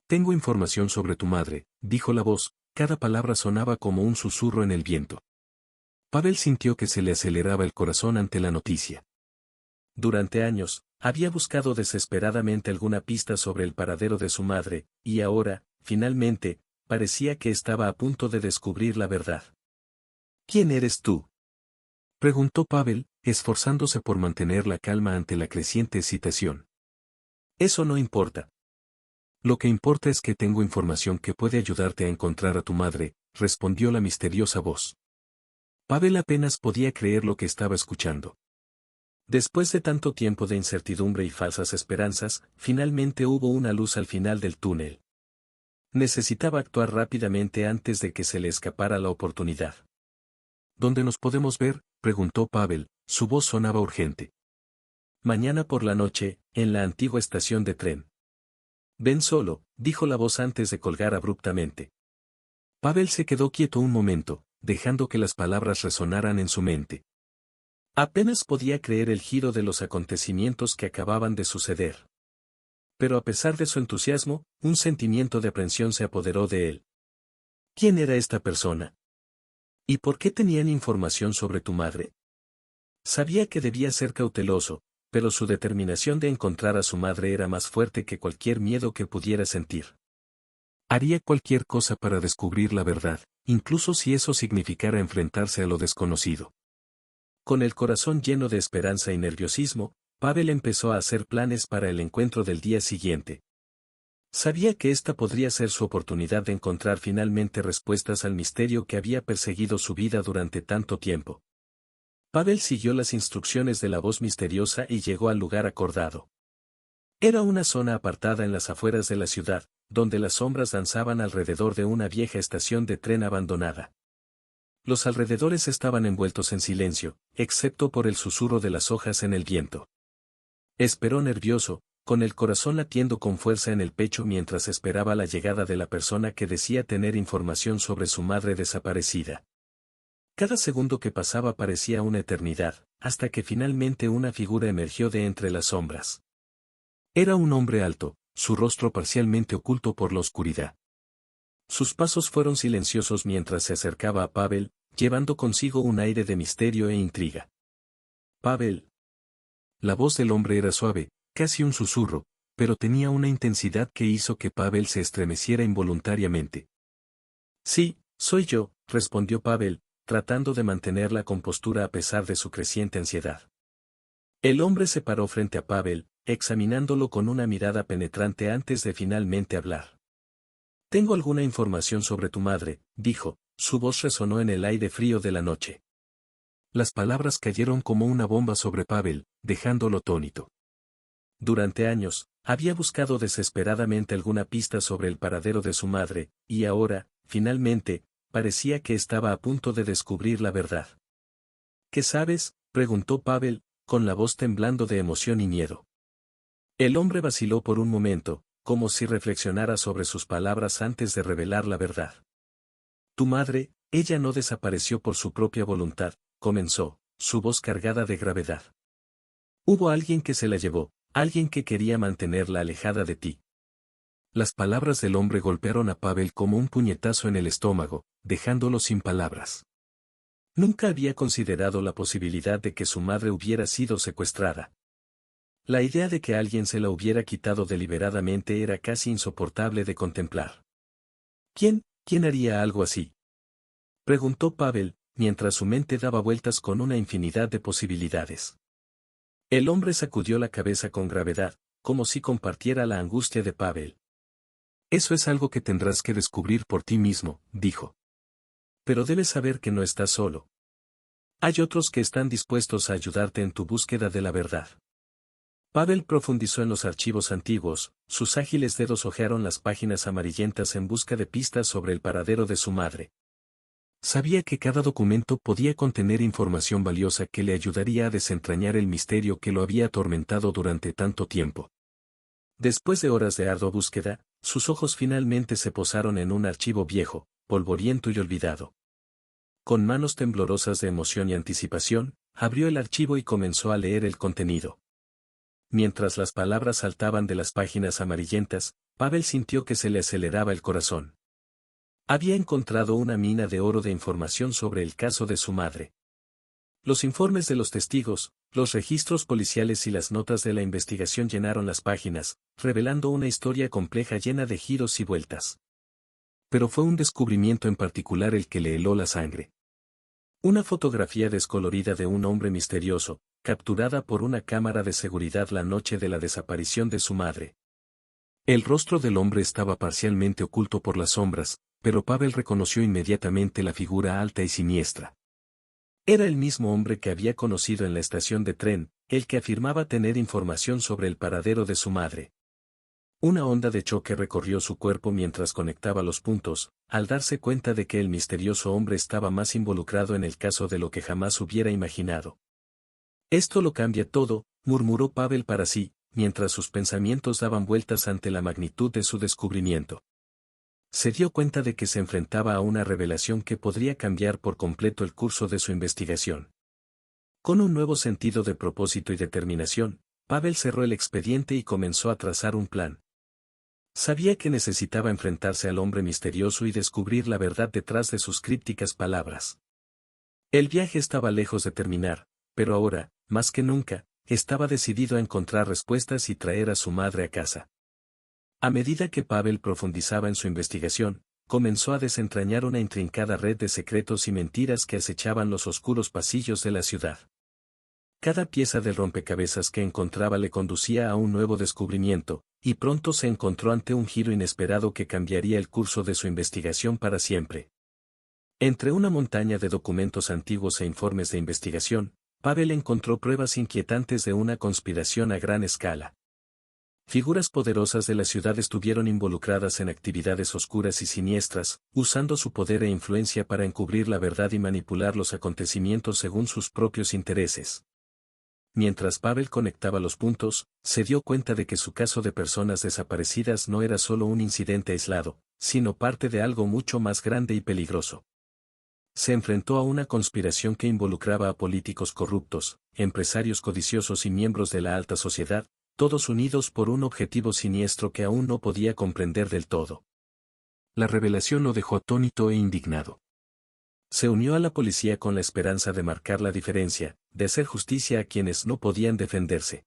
Tengo información sobre tu madre, dijo la voz, cada palabra sonaba como un susurro en el viento. Pavel sintió que se le aceleraba el corazón ante la noticia. Durante años, había buscado desesperadamente alguna pista sobre el paradero de su madre, y ahora, finalmente, parecía que estaba a punto de descubrir la verdad. ¿Quién eres tú?, preguntó Pavel, esforzándose por mantener la calma ante la creciente excitación. Eso no importa. Lo que importa es que tengo información que puede ayudarte a encontrar a tu madre, respondió la misteriosa voz. Pavel apenas podía creer lo que estaba escuchando. Después de tanto tiempo de incertidumbre y falsas esperanzas, finalmente hubo una luz al final del túnel. Necesitaba actuar rápidamente antes de que se le escapara la oportunidad. ¿Dónde nos podemos ver?, preguntó Pavel, su voz sonaba urgente. Mañana por la noche, en la antigua estación de tren. Ven solo, dijo la voz antes de colgar abruptamente. Pavel se quedó quieto un momento, dejando que las palabras resonaran en su mente. Apenas podía creer el giro de los acontecimientos que acababan de suceder. Pero a pesar de su entusiasmo, un sentimiento de aprensión se apoderó de él. ¿Quién era esta persona? ¿Y por qué tenían información sobre tu madre? Sabía que debía ser cauteloso, pero su determinación de encontrar a su madre era más fuerte que cualquier miedo que pudiera sentir. Haría cualquier cosa para descubrir la verdad, incluso si eso significara enfrentarse a lo desconocido. Con el corazón lleno de esperanza y nerviosismo, Pavel empezó a hacer planes para el encuentro del día siguiente. Sabía que esta podría ser su oportunidad de encontrar finalmente respuestas al misterio que había perseguido su vida durante tanto tiempo. Pavel siguió las instrucciones de la voz misteriosa y llegó al lugar acordado. Era una zona apartada en las afueras de la ciudad, donde las sombras danzaban alrededor de una vieja estación de tren abandonada. Los alrededores estaban envueltos en silencio, excepto por el susurro de las hojas en el viento. Esperó nervioso, con el corazón latiendo con fuerza en el pecho mientras esperaba la llegada de la persona que decía tener información sobre su madre desaparecida. Cada segundo que pasaba parecía una eternidad, hasta que finalmente una figura emergió de entre las sombras. Era un hombre alto, su rostro parcialmente oculto por la oscuridad. Sus pasos fueron silenciosos mientras se acercaba a Pavel, llevando consigo un aire de misterio e intriga. Pavel. La voz del hombre era suave, casi un susurro, pero tenía una intensidad que hizo que Pavel se estremeciera involuntariamente. Sí, soy yo, respondió Pavel, tratando de mantener la compostura a pesar de su creciente ansiedad. El hombre se paró frente a Pavel, examinándolo con una mirada penetrante antes de finalmente hablar. Tengo alguna información sobre tu madre, dijo, su voz resonó en el aire frío de la noche. Las palabras cayeron como una bomba sobre Pavel, dejándolo atónito. Durante años, había buscado desesperadamente alguna pista sobre el paradero de su madre, y ahora, finalmente, parecía que estaba a punto de descubrir la verdad. ¿Qué sabes?, preguntó Pavel, con la voz temblando de emoción y miedo. El hombre vaciló por un momento, como si reflexionara sobre sus palabras antes de revelar la verdad. Tu madre, ella no desapareció por su propia voluntad, comenzó, su voz cargada de gravedad. Hubo alguien que se la llevó, alguien que quería mantenerla alejada de ti. Las palabras del hombre golpearon a Pavel como un puñetazo en el estómago, dejándolo sin palabras. Nunca había considerado la posibilidad de que su madre hubiera sido secuestrada. La idea de que alguien se la hubiera quitado deliberadamente era casi insoportable de contemplar. ¿Quién haría algo así?, preguntó Pavel, mientras su mente daba vueltas con una infinidad de posibilidades. El hombre sacudió la cabeza con gravedad, como si compartiera la angustia de Pavel. Eso es algo que tendrás que descubrir por ti mismo, dijo. Pero debes saber que no estás solo. Hay otros que están dispuestos a ayudarte en tu búsqueda de la verdad. Pavel profundizó en los archivos antiguos, sus ágiles dedos hojearon las páginas amarillentas en busca de pistas sobre el paradero de su madre. Sabía que cada documento podía contener información valiosa que le ayudaría a desentrañar el misterio que lo había atormentado durante tanto tiempo. Después de horas de ardua búsqueda, sus ojos finalmente se posaron en un archivo viejo, polvoriento y olvidado. Con manos temblorosas de emoción y anticipación, abrió el archivo y comenzó a leer el contenido. Mientras las palabras saltaban de las páginas amarillentas, Pavel sintió que se le aceleraba el corazón. Había encontrado una mina de oro de información sobre el caso de su madre. Los informes de los testigos, los registros policiales y las notas de la investigación llenaron las páginas, revelando una historia compleja llena de giros y vueltas. Pero fue un descubrimiento en particular el que le heló la sangre. Una fotografía descolorida de un hombre misterioso, capturada por una cámara de seguridad la noche de la desaparición de su madre. El rostro del hombre estaba parcialmente oculto por las sombras, pero Pavel reconoció inmediatamente la figura alta y siniestra. Era el mismo hombre que había conocido en la estación de tren, el que afirmaba tener información sobre el paradero de su madre. Una onda de choque recorrió su cuerpo mientras conectaba los puntos, al darse cuenta de que el misterioso hombre estaba más involucrado en el caso de lo que jamás hubiera imaginado. Esto lo cambia todo, murmuró Pavel para sí, mientras sus pensamientos daban vueltas ante la magnitud de su descubrimiento. Se dio cuenta de que se enfrentaba a una revelación que podría cambiar por completo el curso de su investigación. Con un nuevo sentido de propósito y determinación, Pavel cerró el expediente y comenzó a trazar un plan. Sabía que necesitaba enfrentarse al hombre misterioso y descubrir la verdad detrás de sus crípticas palabras. El viaje estaba lejos de terminar, pero ahora, más que nunca, estaba decidido a encontrar respuestas y traer a su madre a casa. A medida que Pavel profundizaba en su investigación, comenzó a desentrañar una intrincada red de secretos y mentiras que acechaban los oscuros pasillos de la ciudad. Cada pieza del rompecabezas que encontraba le conducía a un nuevo descubrimiento, y pronto se encontró ante un giro inesperado que cambiaría el curso de su investigación para siempre. Entre una montaña de documentos antiguos e informes de investigación, Pavel encontró pruebas inquietantes de una conspiración a gran escala. Figuras poderosas de la ciudad estuvieron involucradas en actividades oscuras y siniestras, usando su poder e influencia para encubrir la verdad y manipular los acontecimientos según sus propios intereses. Mientras Pavel conectaba los puntos, se dio cuenta de que su caso de personas desaparecidas no era solo un incidente aislado, sino parte de algo mucho más grande y peligroso. se enfrentó a una conspiración que involucraba a políticos corruptos, empresarios codiciosos y miembros de la alta sociedad, todos unidos por un objetivo siniestro que aún no podía comprender del todo. La revelación lo dejó atónito e indignado. Se unió a la policía con la esperanza de marcar la diferencia, de hacer justicia a quienes no podían defenderse.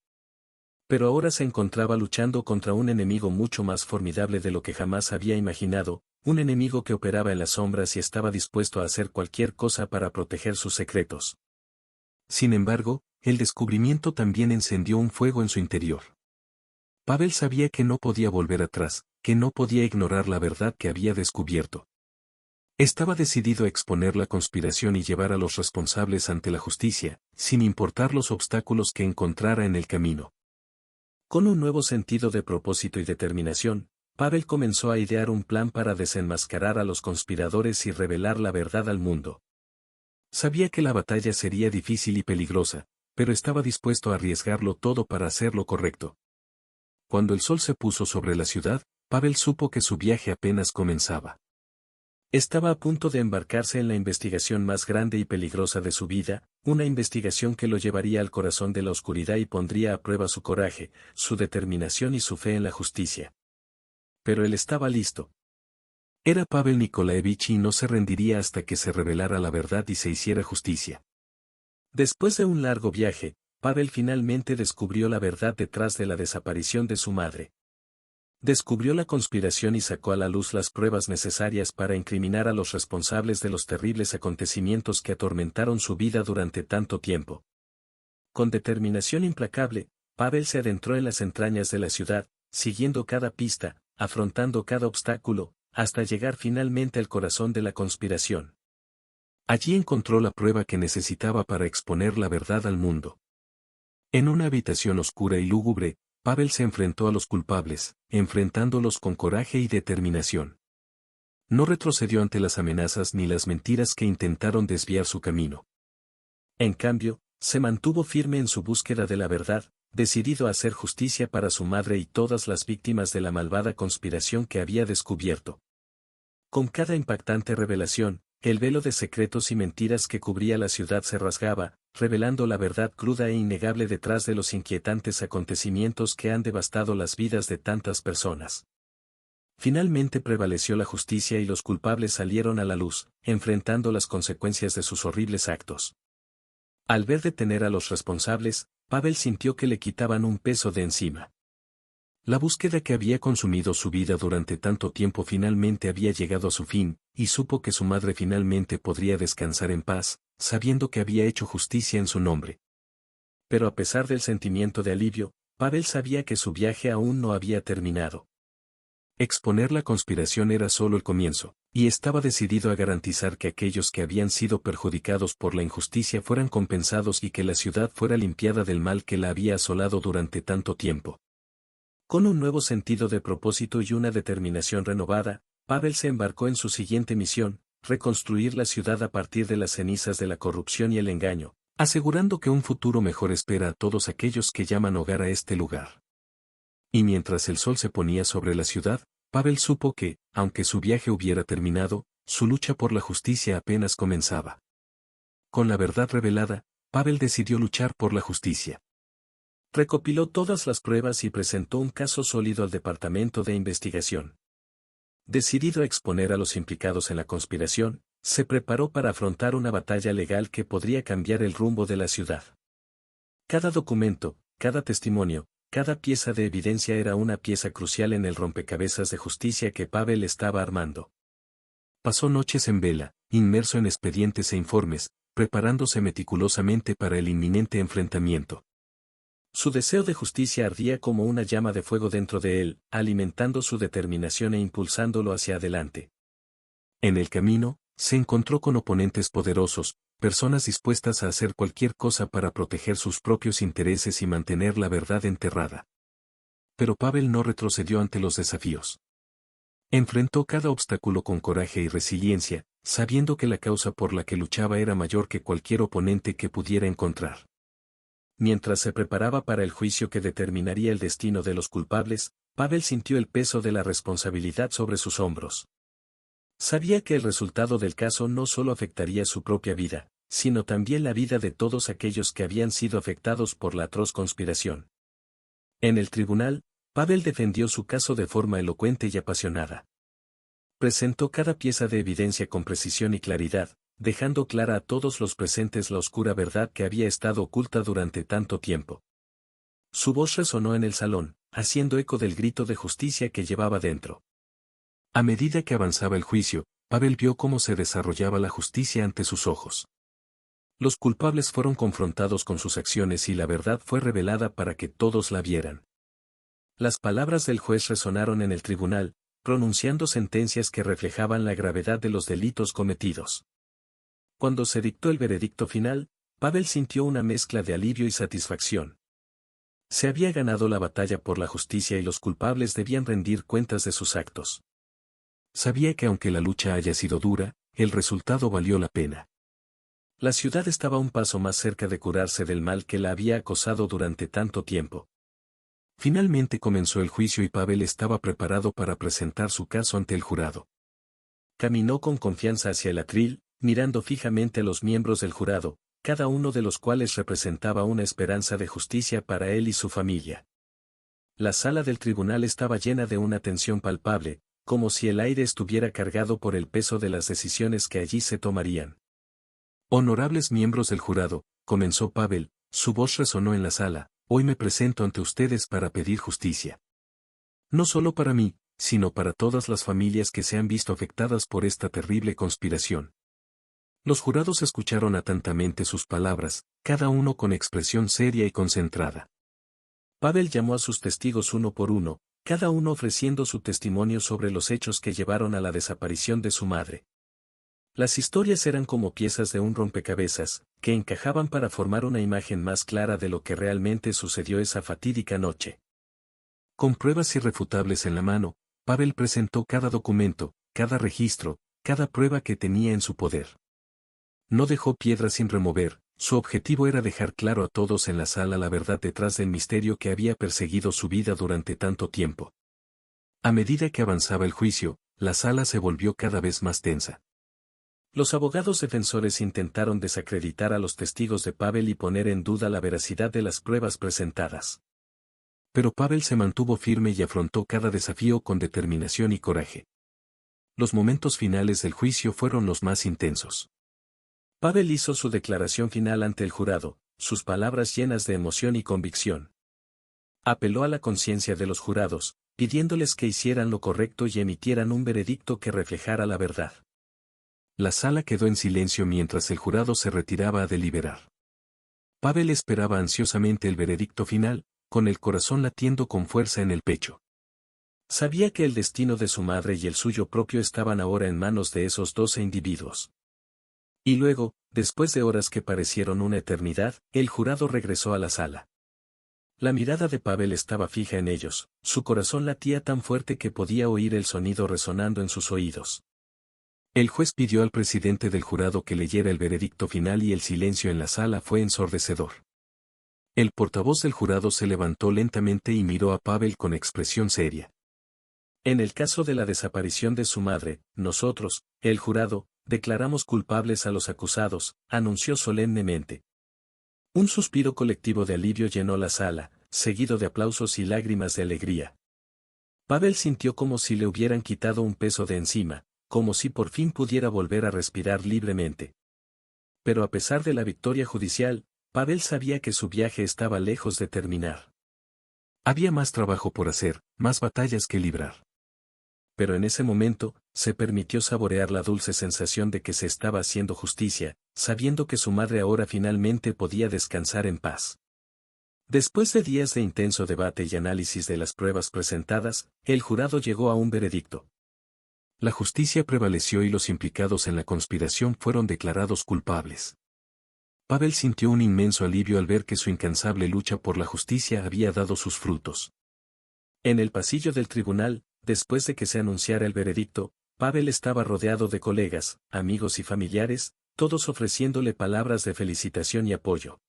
Pero ahora se encontraba luchando contra un enemigo mucho más formidable de lo que jamás había imaginado, un enemigo que operaba en las sombras y estaba dispuesto a hacer cualquier cosa para proteger sus secretos. Sin embargo, el descubrimiento también encendió un fuego en su interior. Pavel sabía que no podía volver atrás, que no podía ignorar la verdad que había descubierto. Estaba decidido a exponer la conspiración y llevar a los responsables ante la justicia, sin importar los obstáculos que encontrara en el camino. Con un nuevo sentido de propósito y determinación, Pavel comenzó a idear un plan para desenmascarar a los conspiradores y revelar la verdad al mundo. Sabía que la batalla sería difícil y peligrosa, pero estaba dispuesto a arriesgarlo todo para hacer lo correcto. Cuando el sol se puso sobre la ciudad, Pavel supo que su viaje apenas comenzaba. Estaba a punto de embarcarse en la investigación más grande y peligrosa de su vida, una investigación que lo llevaría al corazón de la oscuridad y pondría a prueba su coraje, su determinación y su fe en la justicia. Pero él estaba listo. Era Pavel Nikolaevich y no se rendiría hasta que se revelara la verdad y se hiciera justicia. Después de un largo viaje, Pavel finalmente descubrió la verdad detrás de la desaparición de su madre. Descubrió la conspiración y sacó a la luz las pruebas necesarias para incriminar a los responsables de los terribles acontecimientos que atormentaron su vida durante tanto tiempo. Con determinación implacable, Pavel se adentró en las entrañas de la ciudad, siguiendo cada pista, afrontando cada obstáculo, hasta llegar finalmente al corazón de la conspiración. Allí encontró la prueba que necesitaba para exponer la verdad al mundo. En una habitación oscura y lúgubre, Pavel se enfrentó a los culpables, enfrentándolos con coraje y determinación. No retrocedió ante las amenazas ni las mentiras que intentaron desviar su camino. En cambio, se mantuvo firme en su búsqueda de la verdad, decidido a hacer justicia para su madre y todas las víctimas de la malvada conspiración que había descubierto. Con cada impactante revelación, el velo de secretos y mentiras que cubría la ciudad se rasgaba, revelando la verdad cruda e innegable detrás de los inquietantes acontecimientos que han devastado las vidas de tantas personas. Finalmente prevaleció la justicia y los culpables salieron a la luz, enfrentando las consecuencias de sus horribles actos. Al ver detener a los responsables, Pavel sintió que le quitaban un peso de encima. La búsqueda que había consumido su vida durante tanto tiempo finalmente había llegado a su fin, y supo que su madre finalmente podría descansar en paz, sabiendo que había hecho justicia en su nombre. Pero a pesar del sentimiento de alivio, Pavel sabía que su viaje aún no había terminado. Exponer la conspiración era solo el comienzo, y estaba decidido a garantizar que aquellos que habían sido perjudicados por la injusticia fueran compensados y que la ciudad fuera limpiada del mal que la había asolado durante tanto tiempo. Con un nuevo sentido de propósito y una determinación renovada, Pavel se embarcó en su siguiente misión, reconstruir la ciudad a partir de las cenizas de la corrupción y el engaño, asegurando que un futuro mejor espera a todos aquellos que llaman hogar a este lugar. Y mientras el sol se ponía sobre la ciudad, Pavel supo que, aunque su viaje hubiera terminado, su lucha por la justicia apenas comenzaba. Con la verdad revelada, Pavel decidió luchar por la justicia. Recopiló todas las pruebas y presentó un caso sólido al Departamento de Investigación. Decidido a exponer a los implicados en la conspiración, se preparó para afrontar una batalla legal que podría cambiar el rumbo de la ciudad. Cada documento, cada testimonio, cada pieza de evidencia era una pieza crucial en el rompecabezas de justicia que Pavel estaba armando. Pasó noches en vela, inmerso en expedientes e informes, preparándose meticulosamente para el inminente enfrentamiento. Su deseo de justicia ardía como una llama de fuego dentro de él, alimentando su determinación e impulsándolo hacia adelante. En el camino, se encontró con oponentes poderosos, personas dispuestas a hacer cualquier cosa para proteger sus propios intereses y mantener la verdad enterrada. Pero Pavel no retrocedió ante los desafíos. Enfrentó cada obstáculo con coraje y resiliencia, sabiendo que la causa por la que luchaba era mayor que cualquier oponente que pudiera encontrar. Mientras se preparaba para el juicio que determinaría el destino de los culpables, Pavel sintió el peso de la responsabilidad sobre sus hombros. Sabía que el resultado del caso no solo afectaría su propia vida, sino también la vida de todos aquellos que habían sido afectados por la atroz conspiración. En el tribunal, Pavel defendió su caso de forma elocuente y apasionada. Presentó cada pieza de evidencia con precisión y claridad, dejando clara a todos los presentes la oscura verdad que había estado oculta durante tanto tiempo. Su voz resonó en el salón, haciendo eco del grito de justicia que llevaba dentro. A medida que avanzaba el juicio, Pavel vio cómo se desarrollaba la justicia ante sus ojos. Los culpables fueron confrontados con sus acciones y la verdad fue revelada para que todos la vieran. Las palabras del juez resonaron en el tribunal, pronunciando sentencias que reflejaban la gravedad de los delitos cometidos. Cuando se dictó el veredicto final, Pavel sintió una mezcla de alivio y satisfacción. Se había ganado la batalla por la justicia y los culpables debían rendir cuentas de sus actos. Sabía que aunque la lucha haya sido dura, el resultado valió la pena. La ciudad estaba un paso más cerca de curarse del mal que la había acosado durante tanto tiempo. Finalmente comenzó el juicio y Pavel estaba preparado para presentar su caso ante el jurado. Caminó con confianza hacia el atril, mirando fijamente a los miembros del jurado, cada uno de los cuales representaba una esperanza de justicia para él y su familia. La sala del tribunal estaba llena de una tensión palpable, como si el aire estuviera cargado por el peso de las decisiones que allí se tomarían. Honorables miembros del jurado, comenzó Pavel, su voz resonó en la sala, hoy me presento ante ustedes para pedir justicia. No solo para mí, sino para todas las familias que se han visto afectadas por esta terrible conspiración. Los jurados escucharon atentamente sus palabras, cada uno con expresión seria y concentrada. Pavel llamó a sus testigos uno por uno, cada uno ofreciendo su testimonio sobre los hechos que llevaron a la desaparición de su madre. Las historias eran como piezas de un rompecabezas, que encajaban para formar una imagen más clara de lo que realmente sucedió esa fatídica noche. Con pruebas irrefutables en la mano, Pavel presentó cada documento, cada registro, cada prueba que tenía en su poder. No dejó piedra sin remover, su objetivo era dejar claro a todos en la sala la verdad detrás del misterio que había perseguido su vida durante tanto tiempo. A medida que avanzaba el juicio, la sala se volvió cada vez más tensa. Los abogados defensores intentaron desacreditar a los testigos de Pavel y poner en duda la veracidad de las pruebas presentadas. Pero Pavel se mantuvo firme y afrontó cada desafío con determinación y coraje. Los momentos finales del juicio fueron los más intensos. Pavel hizo su declaración final ante el jurado, sus palabras llenas de emoción y convicción. Apeló a la conciencia de los jurados, pidiéndoles que hicieran lo correcto y emitieran un veredicto que reflejara la verdad. La sala quedó en silencio mientras el jurado se retiraba a deliberar. Pavel esperaba ansiosamente el veredicto final, con el corazón latiendo con fuerza en el pecho. Sabía que el destino de su madre y el suyo propio estaban ahora en manos de esos 12 individuos. Y luego, después de horas que parecieron una eternidad, el jurado regresó a la sala. La mirada de Pavel estaba fija en ellos, su corazón latía tan fuerte que podía oír el sonido resonando en sus oídos. El juez pidió al presidente del jurado que leyera el veredicto final y el silencio en la sala fue ensordecedor. El portavoz del jurado se levantó lentamente y miró a Pavel con expresión seria. En el caso de la desaparición de su madre, nosotros, el jurado, declaramos culpables a los acusados, anunció solemnemente. Un suspiro colectivo de alivio llenó la sala, seguido de aplausos y lágrimas de alegría. Pavel sintió como si le hubieran quitado un peso de encima, como si por fin pudiera volver a respirar libremente. Pero a pesar de la victoria judicial, Pavel sabía que su viaje estaba lejos de terminar. Había más trabajo por hacer, más batallas que librar. Pero en ese momento, se permitió saborear la dulce sensación de que se estaba haciendo justicia, sabiendo que su madre ahora finalmente podía descansar en paz. Después de días de intenso debate y análisis de las pruebas presentadas, el jurado llegó a un veredicto. La justicia prevaleció y los implicados en la conspiración fueron declarados culpables. Pavel sintió un inmenso alivio al ver que su incansable lucha por la justicia había dado sus frutos. En el pasillo del tribunal, después de que se anunciara el veredicto, Pavel estaba rodeado de colegas, amigos y familiares, todos ofreciéndole palabras de felicitación y apoyo.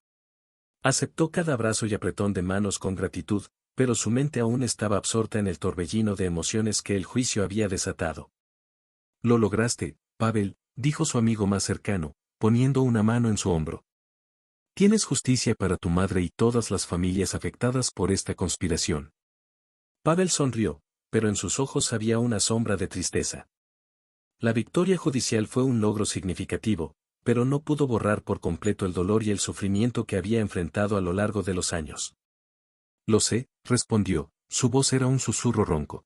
Aceptó cada abrazo y apretón de manos con gratitud, pero su mente aún estaba absorta en el torbellino de emociones que el juicio había desatado. Lo lograste, Pavel, dijo su amigo más cercano, poniendo una mano en su hombro. Tienes justicia para tu madre y todas las familias afectadas por esta conspiración. Pavel sonrió, pero en sus ojos había una sombra de tristeza. La victoria judicial fue un logro significativo, pero no pudo borrar por completo el dolor y el sufrimiento que había enfrentado a lo largo de los años. Lo sé, respondió, su voz era un susurro ronco.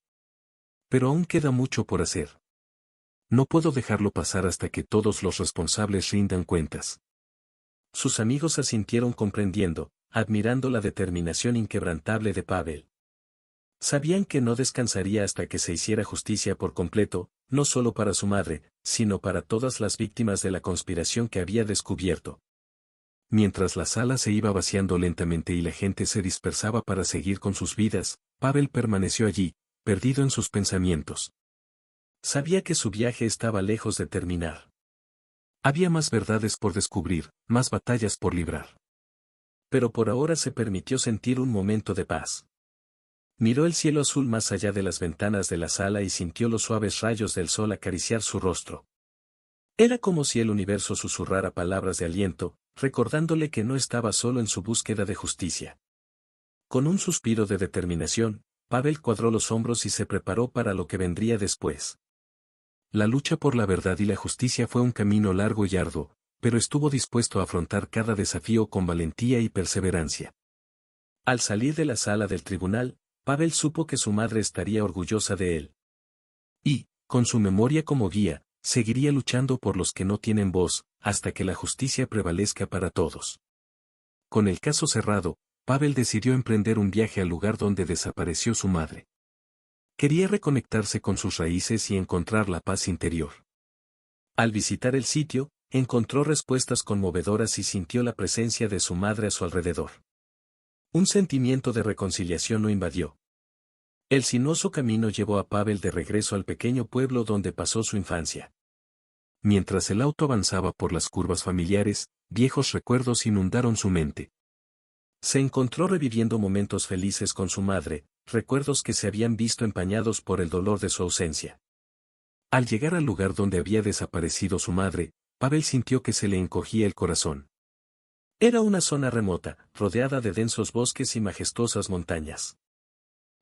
Pero aún queda mucho por hacer. No puedo dejarlo pasar hasta que todos los responsables rindan cuentas. Sus amigos asintieron comprendiendo, admirando la determinación inquebrantable de Pavel. Sabían que no descansaría hasta que se hiciera justicia por completo, no solo para su madre, sino para todas las víctimas de la conspiración que había descubierto. Mientras la sala se iba vaciando lentamente y la gente se dispersaba para seguir con sus vidas, Pavel permaneció allí, perdido en sus pensamientos. Sabía que su viaje estaba lejos de terminar. Había más verdades por descubrir, más batallas por librar. Pero por ahora se permitió sentir un momento de paz. Miró el cielo azul más allá de las ventanas de la sala y sintió los suaves rayos del sol acariciar su rostro. Era como si el universo susurrara palabras de aliento, recordándole que no estaba solo en su búsqueda de justicia. Con un suspiro de determinación, Pavel cuadró los hombros y se preparó para lo que vendría después. La lucha por la verdad y la justicia fue un camino largo y arduo, pero estuvo dispuesto a afrontar cada desafío con valentía y perseverancia. Al salir de la sala del tribunal, Pavel supo que su madre estaría orgullosa de él. Y, con su memoria como guía, seguiría luchando por los que no tienen voz, hasta que la justicia prevalezca para todos. Con el caso cerrado, Pavel decidió emprender un viaje al lugar donde desapareció su madre. Quería reconectarse con sus raíces y encontrar la paz interior. Al visitar el sitio, encontró respuestas conmovedoras y sintió la presencia de su madre a su alrededor. Un sentimiento de reconciliación lo invadió. El sinuoso camino llevó a Pavel de regreso al pequeño pueblo donde pasó su infancia. Mientras el auto avanzaba por las curvas familiares, viejos recuerdos inundaron su mente. Se encontró reviviendo momentos felices con su madre, recuerdos que se habían visto empañados por el dolor de su ausencia. Al llegar al lugar donde había desaparecido su madre, Pavel sintió que se le encogía el corazón. Era una zona remota, rodeada de densos bosques y majestuosas montañas.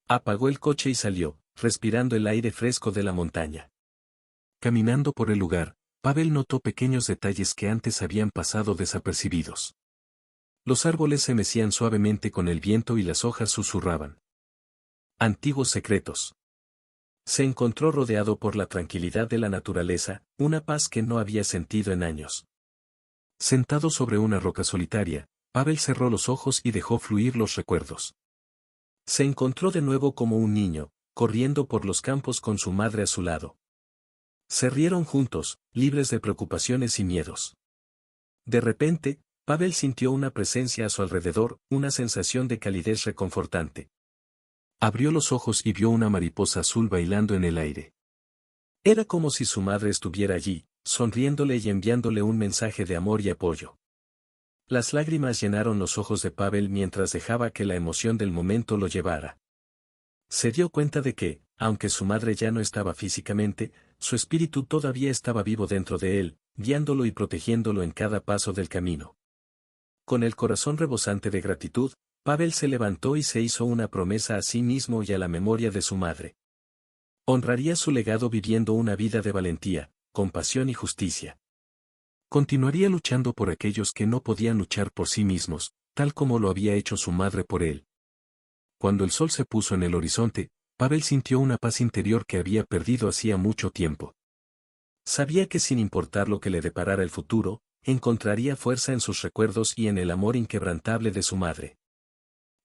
Apagó el coche y salió, respirando el aire fresco de la montaña. Caminando por el lugar, Pavel notó pequeños detalles que antes habían pasado desapercibidos. Los árboles se mecían suavemente con el viento y las hojas susurraban. Antiguos secretos. Se encontró rodeado por la tranquilidad de la naturaleza, una paz que no había sentido en años. Sentado sobre una roca solitaria, Pavel cerró los ojos y dejó fluir los recuerdos. Se encontró de nuevo como un niño, corriendo por los campos con su madre a su lado. Se rieron juntos, libres de preocupaciones y miedos. De repente, Pavel sintió una presencia a su alrededor, una sensación de calidez reconfortante. Abrió los ojos y vio una mariposa azul bailando en el aire. Era como si su madre estuviera allí, sonriéndole y enviándole un mensaje de amor y apoyo. Las lágrimas llenaron los ojos de Pavel mientras dejaba que la emoción del momento lo llevara. Se dio cuenta de que, aunque su madre ya no estaba físicamente, su espíritu todavía estaba vivo dentro de él, guiándolo y protegiéndolo en cada paso del camino. Con el corazón rebosante de gratitud, Pavel se levantó y se hizo una promesa a sí mismo y a la memoria de su madre. Honraría su legado viviendo una vida de valentía, compasión y justicia. Continuaría luchando por aquellos que no podían luchar por sí mismos, tal como lo había hecho su madre por él. Cuando el sol se puso en el horizonte, Pavel sintió una paz interior que había perdido hacía mucho tiempo. Sabía que sin importar lo que le deparara el futuro, encontraría fuerza en sus recuerdos y en el amor inquebrantable de su madre.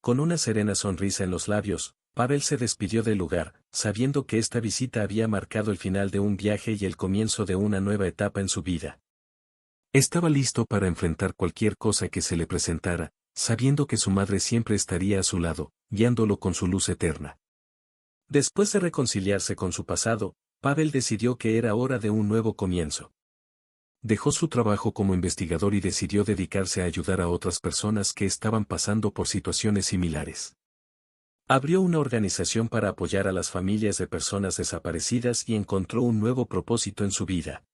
Con una serena sonrisa en los labios, Pavel se despidió del lugar, sabiendo que esta visita había marcado el final de un viaje y el comienzo de una nueva etapa en su vida. Estaba listo para enfrentar cualquier cosa que se le presentara, sabiendo que su madre siempre estaría a su lado, guiándolo con su luz eterna. Después de reconciliarse con su pasado, Pavel decidió que era hora de un nuevo comienzo. Dejó su trabajo como investigador y decidió dedicarse a ayudar a otras personas que estaban pasando por situaciones similares. Abrió una organización para apoyar a las familias de personas desaparecidas y encontró un nuevo propósito en su vida.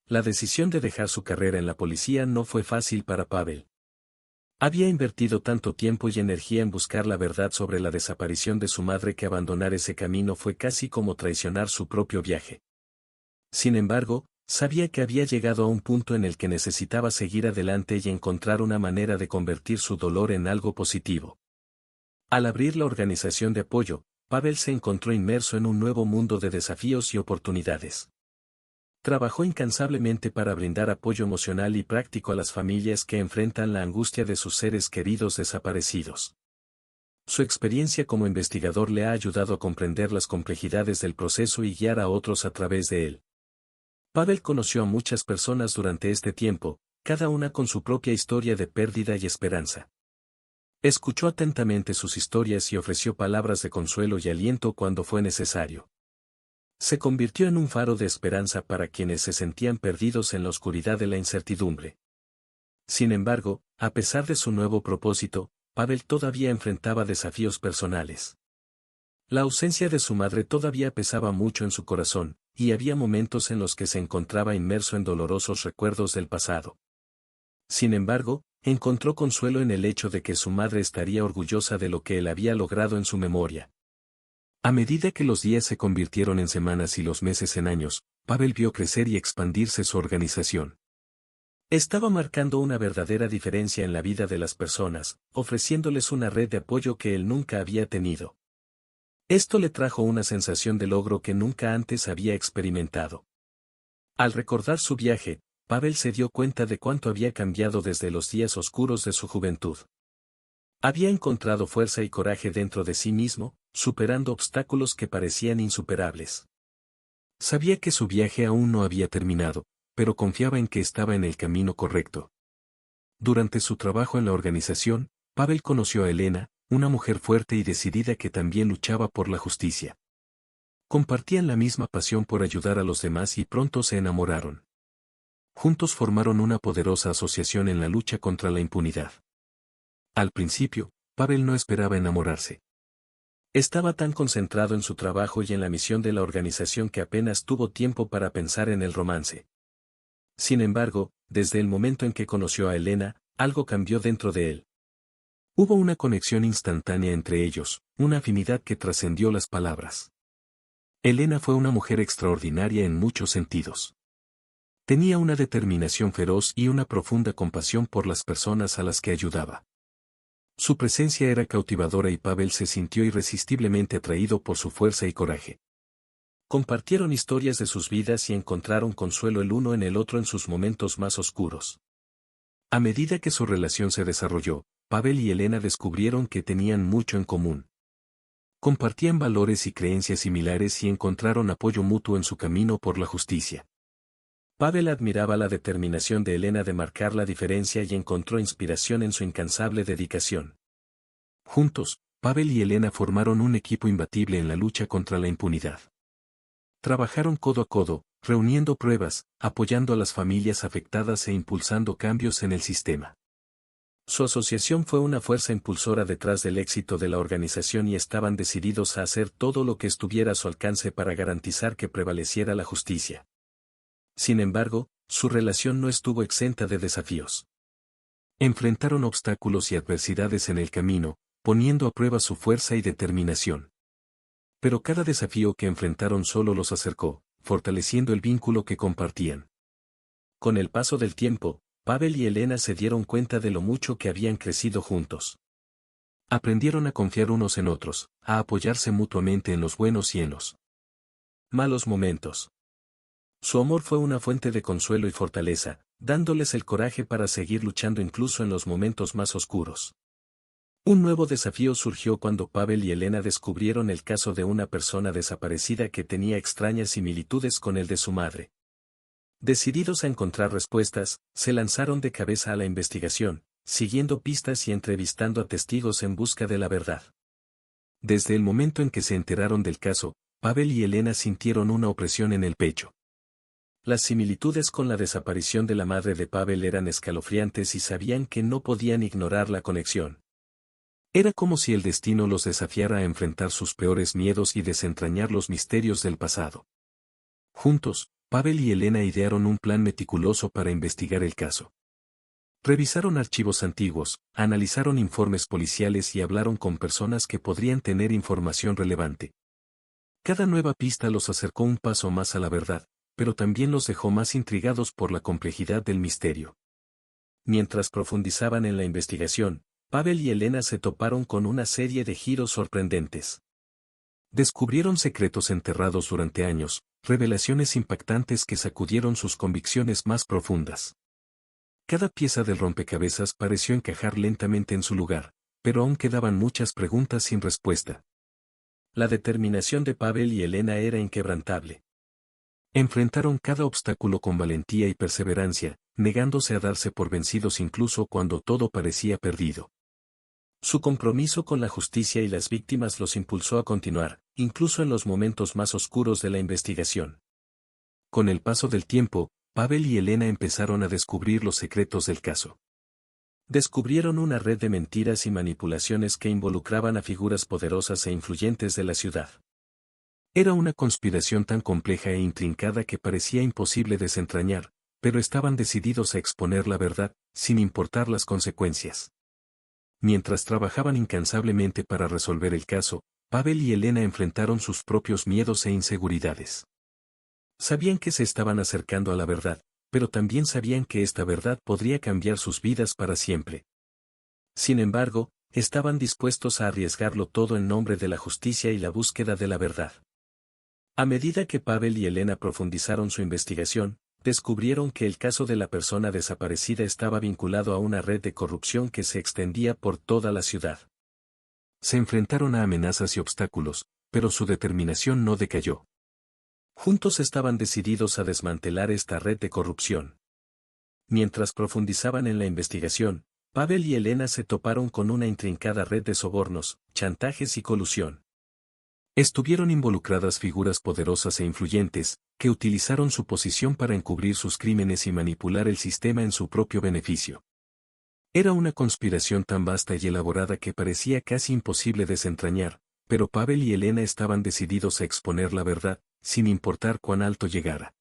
La decisión de dejar su carrera en la policía no fue fácil para Pavel. Había invertido tanto tiempo y energía en buscar la verdad sobre la desaparición de su madre que abandonar ese camino fue casi como traicionar su propio viaje. Sin embargo, sabía que había llegado a un punto en el que necesitaba seguir adelante y encontrar una manera de convertir su dolor en algo positivo. Al abrir la organización de apoyo, Pavel se encontró inmerso en un nuevo mundo de desafíos y oportunidades. Trabajó incansablemente para brindar apoyo emocional y práctico a las familias que enfrentan la angustia de sus seres queridos desaparecidos. Su experiencia como investigador le ha ayudado a comprender las complejidades del proceso y guiar a otros a través de él. Pavel conoció a muchas personas durante este tiempo, cada una con su propia historia de pérdida y esperanza. Escuchó atentamente sus historias y ofreció palabras de consuelo y aliento cuando fue necesario. Se convirtió en un faro de esperanza para quienes se sentían perdidos en la oscuridad de la incertidumbre. Sin embargo, a pesar de su nuevo propósito, Pavel todavía enfrentaba desafíos personales. La ausencia de su madre todavía pesaba mucho en su corazón, y había momentos en los que se encontraba inmerso en dolorosos recuerdos del pasado. Sin embargo, encontró consuelo en el hecho de que su madre estaría orgullosa de lo que él había logrado en su memoria. A medida que los días se convirtieron en semanas y los meses en años, Pavel vio crecer y expandirse su organización. Estaba marcando una verdadera diferencia en la vida de las personas, ofreciéndoles una red de apoyo que él nunca había tenido. Esto le trajo una sensación de logro que nunca antes había experimentado. Al recordar su viaje, Pavel se dio cuenta de cuánto había cambiado desde los días oscuros de su juventud. Había encontrado fuerza y coraje dentro de sí mismo, superando obstáculos que parecían insuperables. Sabía que su viaje aún no había terminado, pero confiaba en que estaba en el camino correcto. Durante su trabajo en la organización, Pavel conoció a Elena, una mujer fuerte y decidida que también luchaba por la justicia. Compartían la misma pasión por ayudar a los demás y pronto se enamoraron. Juntos formaron una poderosa asociación en la lucha contra la impunidad. Al principio, Pavel no esperaba enamorarse. Estaba tan concentrado en su trabajo y en la misión de la organización que apenas tuvo tiempo para pensar en el romance. Sin embargo, desde el momento en que conoció a Elena, algo cambió dentro de él. Hubo una conexión instantánea entre ellos, una afinidad que trascendió las palabras. Elena fue una mujer extraordinaria en muchos sentidos. Tenía una determinación feroz y una profunda compasión por las personas a las que ayudaba. Su presencia era cautivadora y Pavel se sintió irresistiblemente atraído por su fuerza y coraje. Compartieron historias de sus vidas y encontraron consuelo el uno en el otro en sus momentos más oscuros. A medida que su relación se desarrolló, Pavel y Elena descubrieron que tenían mucho en común. Compartían valores y creencias similares y encontraron apoyo mutuo en su camino por la justicia. Pavel admiraba la determinación de Elena de marcar la diferencia y encontró inspiración en su incansable dedicación. Juntos, Pavel y Elena formaron un equipo imbatible en la lucha contra la impunidad. Trabajaron codo a codo, reuniendo pruebas, apoyando a las familias afectadas e impulsando cambios en el sistema. Su asociación fue una fuerza impulsora detrás del éxito de la organización y estaban decididos a hacer todo lo que estuviera a su alcance para garantizar que prevaleciera la justicia. Sin embargo, su relación no estuvo exenta de desafíos. Enfrentaron obstáculos y adversidades en el camino, poniendo a prueba su fuerza y determinación. Pero cada desafío que enfrentaron solo los acercó, fortaleciendo el vínculo que compartían. Con el paso del tiempo, Pavel y Elena se dieron cuenta de lo mucho que habían crecido juntos. Aprendieron a confiar unos en otros, a apoyarse mutuamente en los buenos y en los malos momentos. Su amor fue una fuente de consuelo y fortaleza, dándoles el coraje para seguir luchando incluso en los momentos más oscuros. Un nuevo desafío surgió cuando Pavel y Elena descubrieron el caso de una persona desaparecida que tenía extrañas similitudes con el de su madre. Decididos a encontrar respuestas, se lanzaron de cabeza a la investigación, siguiendo pistas y entrevistando a testigos en busca de la verdad. Desde el momento en que se enteraron del caso, Pavel y Elena sintieron una opresión en el pecho. Las similitudes con la desaparición de la madre de Pavel eran escalofriantes y sabían que no podían ignorar la conexión. Era como si el destino los desafiara a enfrentar sus peores miedos y desentrañar los misterios del pasado. Juntos, Pavel y Elena idearon un plan meticuloso para investigar el caso. Revisaron archivos antiguos, analizaron informes policiales y hablaron con personas que podrían tener información relevante. Cada nueva pista los acercó un paso más a la verdad, pero también los dejó más intrigados por la complejidad del misterio. Mientras profundizaban en la investigación, Pavel y Elena se toparon con una serie de giros sorprendentes. Descubrieron secretos enterrados durante años, revelaciones impactantes que sacudieron sus convicciones más profundas. Cada pieza del rompecabezas pareció encajar lentamente en su lugar, pero aún quedaban muchas preguntas sin respuesta. La determinación de Pavel y Elena era inquebrantable. Enfrentaron cada obstáculo con valentía y perseverancia, negándose a darse por vencidos incluso cuando todo parecía perdido. Su compromiso con la justicia y las víctimas los impulsó a continuar, incluso en los momentos más oscuros de la investigación. Con el paso del tiempo, Pavel y Elena empezaron a descubrir los secretos del caso. Descubrieron una red de mentiras y manipulaciones que involucraban a figuras poderosas e influyentes de la ciudad. Era una conspiración tan compleja e intrincada que parecía imposible desentrañar, pero estaban decididos a exponer la verdad, sin importar las consecuencias. Mientras trabajaban incansablemente para resolver el caso, Pavel y Elena enfrentaron sus propios miedos e inseguridades. Sabían que se estaban acercando a la verdad, pero también sabían que esta verdad podría cambiar sus vidas para siempre. Sin embargo, estaban dispuestos a arriesgarlo todo en nombre de la justicia y la búsqueda de la verdad. A medida que Pavel y Elena profundizaron su investigación, descubrieron que el caso de la persona desaparecida estaba vinculado a una red de corrupción que se extendía por toda la ciudad. Se enfrentaron a amenazas y obstáculos, pero su determinación no decayó. Juntos estaban decididos a desmantelar esta red de corrupción. Mientras profundizaban en la investigación, Pavel y Elena se toparon con una intrincada red de sobornos, chantajes y colusión. Estuvieron involucradas figuras poderosas e influyentes, que utilizaron su posición para encubrir sus crímenes y manipular el sistema en su propio beneficio. Era una conspiración tan vasta y elaborada que parecía casi imposible desentrañar, pero Pavel y Elena estaban decididos a exponer la verdad, sin importar cuán alto llegara.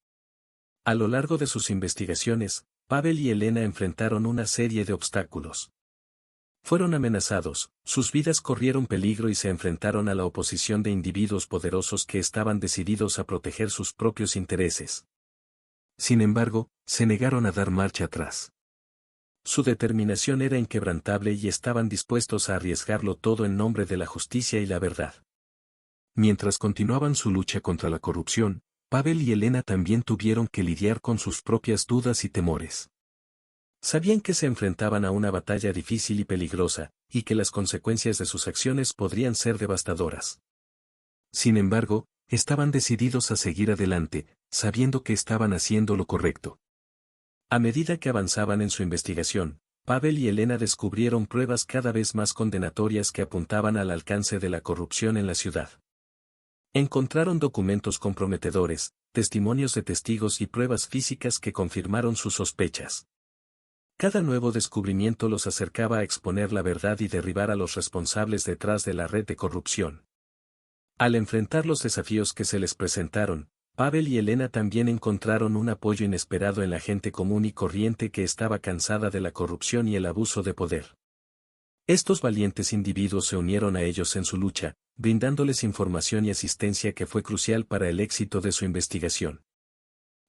A lo largo de sus investigaciones, Pavel y Elena enfrentaron una serie de obstáculos. Fueron amenazados, sus vidas corrieron peligro y se enfrentaron a la oposición de individuos poderosos que estaban decididos a proteger sus propios intereses. Sin embargo, se negaron a dar marcha atrás. Su determinación era inquebrantable y estaban dispuestos a arriesgarlo todo en nombre de la justicia y la verdad. Mientras continuaban su lucha contra la corrupción, Pavel y Elena también tuvieron que lidiar con sus propias dudas y temores. Sabían que se enfrentaban a una batalla difícil y peligrosa, y que las consecuencias de sus acciones podrían ser devastadoras. Sin embargo, estaban decididos a seguir adelante, sabiendo que estaban haciendo lo correcto. A medida que avanzaban en su investigación, Pavel y Elena descubrieron pruebas cada vez más condenatorias que apuntaban al alcance de la corrupción en la ciudad. Encontraron documentos comprometedores, testimonios de testigos y pruebas físicas que confirmaron sus sospechas. Cada nuevo descubrimiento los acercaba a exponer la verdad y derribar a los responsables detrás de la red de corrupción. Al enfrentar los desafíos que se les presentaron, Pavel y Elena también encontraron un apoyo inesperado en la gente común y corriente que estaba cansada de la corrupción y el abuso de poder. Estos valientes individuos se unieron a ellos en su lucha, brindándoles información y asistencia que fue crucial para el éxito de su investigación.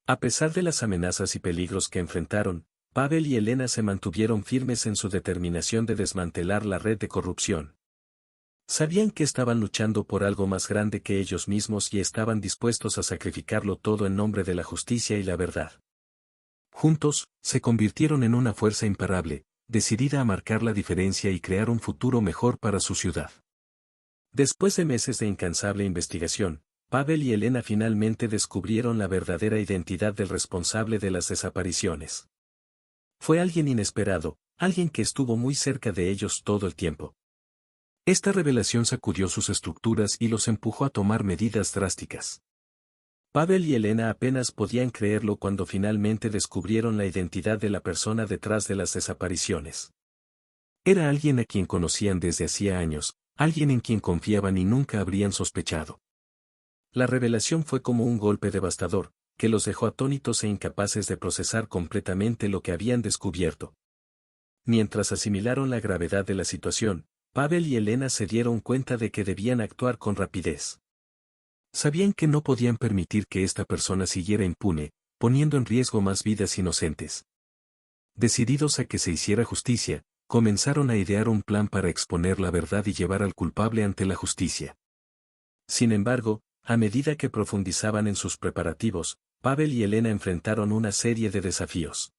A pesar de las amenazas y peligros que enfrentaron, Pavel y Elena se mantuvieron firmes en su determinación de desmantelar la red de corrupción. Sabían que estaban luchando por algo más grande que ellos mismos y estaban dispuestos a sacrificarlo todo en nombre de la justicia y la verdad. Juntos, se convirtieron en una fuerza imparable, decidida a marcar la diferencia y crear un futuro mejor para su ciudad. Después de meses de incansable investigación, Pavel y Elena finalmente descubrieron la verdadera identidad del responsable de las desapariciones. Fue alguien inesperado, alguien que estuvo muy cerca de ellos todo el tiempo. Esta revelación sacudió sus estructuras y los empujó a tomar medidas drásticas. Pavel y Elena apenas podían creerlo cuando finalmente descubrieron la identidad de la persona detrás de las desapariciones. Era alguien a quien conocían desde hacía años, alguien en quien confiaban y nunca habrían sospechado. La revelación fue como un golpe devastador, que los dejó atónitos e incapaces de procesar completamente lo que habían descubierto. Mientras asimilaron la gravedad de la situación, Pavel y Elena se dieron cuenta de que debían actuar con rapidez. Sabían que no podían permitir que esta persona siguiera impune, poniendo en riesgo más vidas inocentes. Decididos a que se hiciera justicia, comenzaron a idear un plan para exponer la verdad y llevar al culpable ante la justicia. Sin embargo, a medida que profundizaban en sus preparativos, Pavel y Elena enfrentaron una serie de desafíos.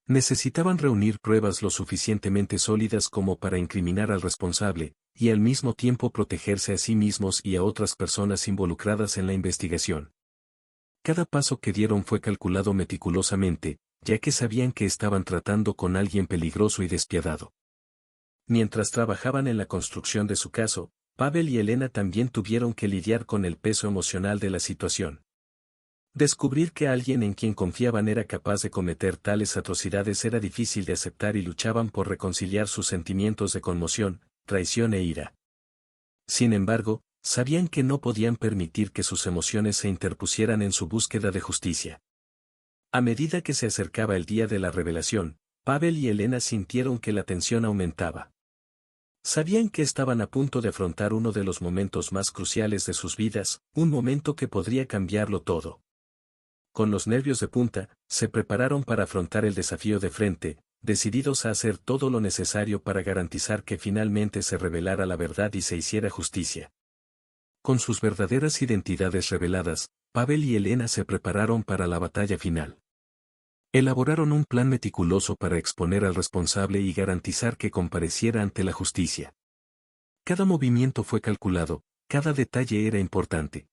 Necesitaban reunir pruebas lo suficientemente sólidas como para incriminar al responsable, y al mismo tiempo protegerse a sí mismos y a otras personas involucradas en la investigación. Cada paso que dieron fue calculado meticulosamente, ya que sabían que estaban tratando con alguien peligroso y despiadado. Mientras trabajaban en la construcción de su caso, Pavel y Elena también tuvieron que lidiar con el peso emocional de la situación. Descubrir que alguien en quien confiaban era capaz de cometer tales atrocidades era difícil de aceptar y luchaban por reconciliar sus sentimientos de conmoción, traición e ira. Sin embargo, sabían que no podían permitir que sus emociones se interpusieran en su búsqueda de justicia. A medida que se acercaba el día de la revelación, Pavel y Elena sintieron que la tensión aumentaba. Sabían que estaban a punto de afrontar uno de los momentos más cruciales de sus vidas, un momento que podría cambiarlo todo. Con los nervios de punta, se prepararon para afrontar el desafío de frente, decididos a hacer todo lo necesario para garantizar que finalmente se revelara la verdad y se hiciera justicia. Con sus verdaderas identidades reveladas, Pavel y Elena se prepararon para la batalla final. Elaboraron un plan meticuloso para exponer al responsable y garantizar que compareciera ante la justicia. Cada movimiento fue calculado, cada detalle era importante.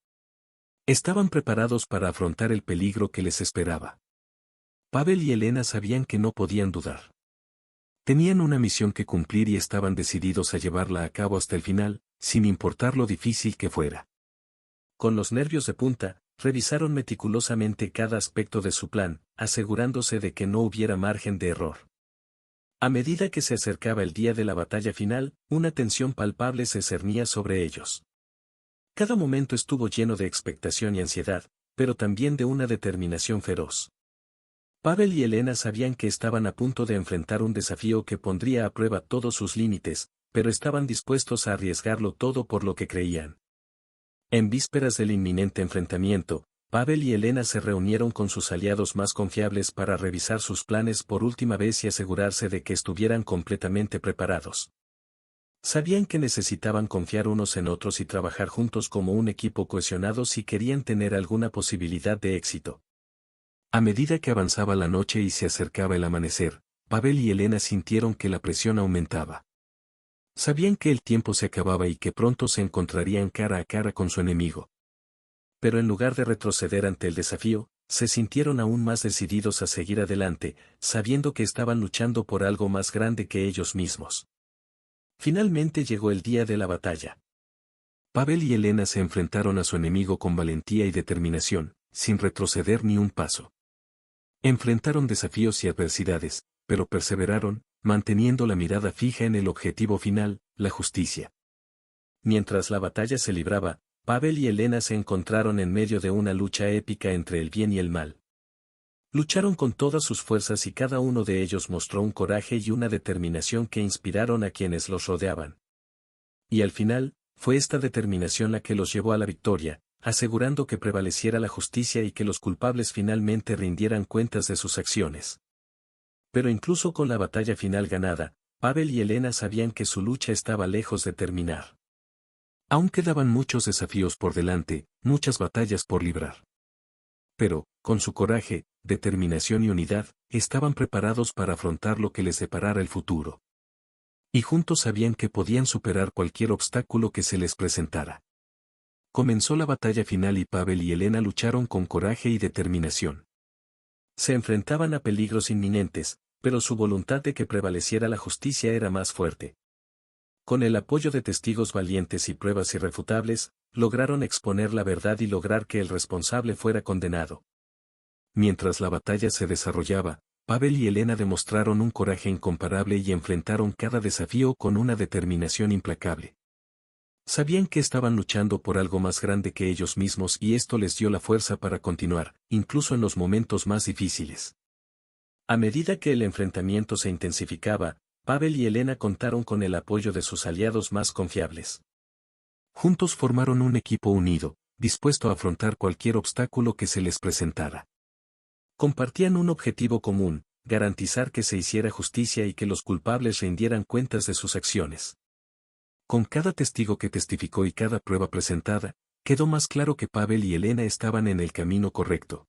Estaban preparados para afrontar el peligro que les esperaba. Pavel y Elena sabían que no podían dudar. Tenían una misión que cumplir y estaban decididos a llevarla a cabo hasta el final, sin importar lo difícil que fuera. Con los nervios de punta, revisaron meticulosamente cada aspecto de su plan, asegurándose de que no hubiera margen de error. A medida que se acercaba el día de la batalla final, una tensión palpable se cernía sobre ellos. Cada momento estuvo lleno de expectación y ansiedad, pero también de una determinación feroz. Pavel y Elena sabían que estaban a punto de enfrentar un desafío que pondría a prueba todos sus límites, pero estaban dispuestos a arriesgarlo todo por lo que creían. En vísperas del inminente enfrentamiento, Pavel y Elena se reunieron con sus aliados más confiables para revisar sus planes por última vez y asegurarse de que estuvieran completamente preparados. Sabían que necesitaban confiar unos en otros y trabajar juntos como un equipo cohesionado si querían tener alguna posibilidad de éxito. A medida que avanzaba la noche y se acercaba el amanecer, Pavel y Elena sintieron que la presión aumentaba. Sabían que el tiempo se acababa y que pronto se encontrarían cara a cara con su enemigo. Pero en lugar de retroceder ante el desafío, se sintieron aún más decididos a seguir adelante, sabiendo que estaban luchando por algo más grande que ellos mismos. Finalmente llegó el día de la batalla. Pavel y Elena se enfrentaron a su enemigo con valentía y determinación, sin retroceder ni un paso. Enfrentaron desafíos y adversidades, pero perseveraron, manteniendo la mirada fija en el objetivo final, la justicia. Mientras la batalla se libraba, Pavel y Elena se encontraron en medio de una lucha épica entre el bien y el mal. Lucharon con todas sus fuerzas y cada uno de ellos mostró un coraje y una determinación que inspiraron a quienes los rodeaban. Y al final, fue esta determinación la que los llevó a la victoria, asegurando que prevaleciera la justicia y que los culpables finalmente rindieran cuentas de sus acciones. Pero incluso con la batalla final ganada, Pavel y Elena sabían que su lucha estaba lejos de terminar. Aún quedaban muchos desafíos por delante, muchas batallas por librar. Pero, con su coraje, determinación y unidad, estaban preparados para afrontar lo que les deparara el futuro. Y juntos sabían que podían superar cualquier obstáculo que se les presentara. Comenzó la batalla final y Pavel y Elena lucharon con coraje y determinación. Se enfrentaban a peligros inminentes, pero su voluntad de que prevaleciera la justicia era más fuerte. Con el apoyo de testigos valientes y pruebas irrefutables, lograron exponer la verdad y lograr que el responsable fuera condenado. Mientras la batalla se desarrollaba, Pavel y Elena demostraron un coraje incomparable y enfrentaron cada desafío con una determinación implacable. Sabían que estaban luchando por algo más grande que ellos mismos y esto les dio la fuerza para continuar, incluso en los momentos más difíciles. A medida que el enfrentamiento se intensificaba, Pavel y Elena contaron con el apoyo de sus aliados más confiables. Juntos formaron un equipo unido, dispuesto a afrontar cualquier obstáculo que se les presentara. Compartían un objetivo común, garantizar que se hiciera justicia y que los culpables rindieran cuentas de sus acciones. Con cada testigo que testificó y cada prueba presentada, quedó más claro que Pavel y Elena estaban en el camino correcto.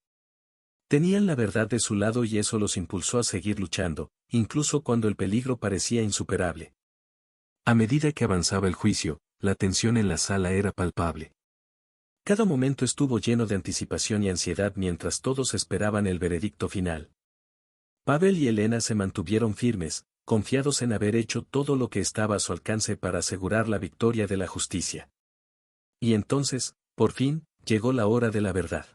Tenían la verdad de su lado y eso los impulsó a seguir luchando, incluso cuando el peligro parecía insuperable. A medida que avanzaba el juicio, la tensión en la sala era palpable. Cada momento estuvo lleno de anticipación y ansiedad mientras todos esperaban el veredicto final. Pavel y Elena se mantuvieron firmes, confiados en haber hecho todo lo que estaba a su alcance para asegurar la victoria de la justicia. Y entonces, por fin, llegó la hora de la verdad.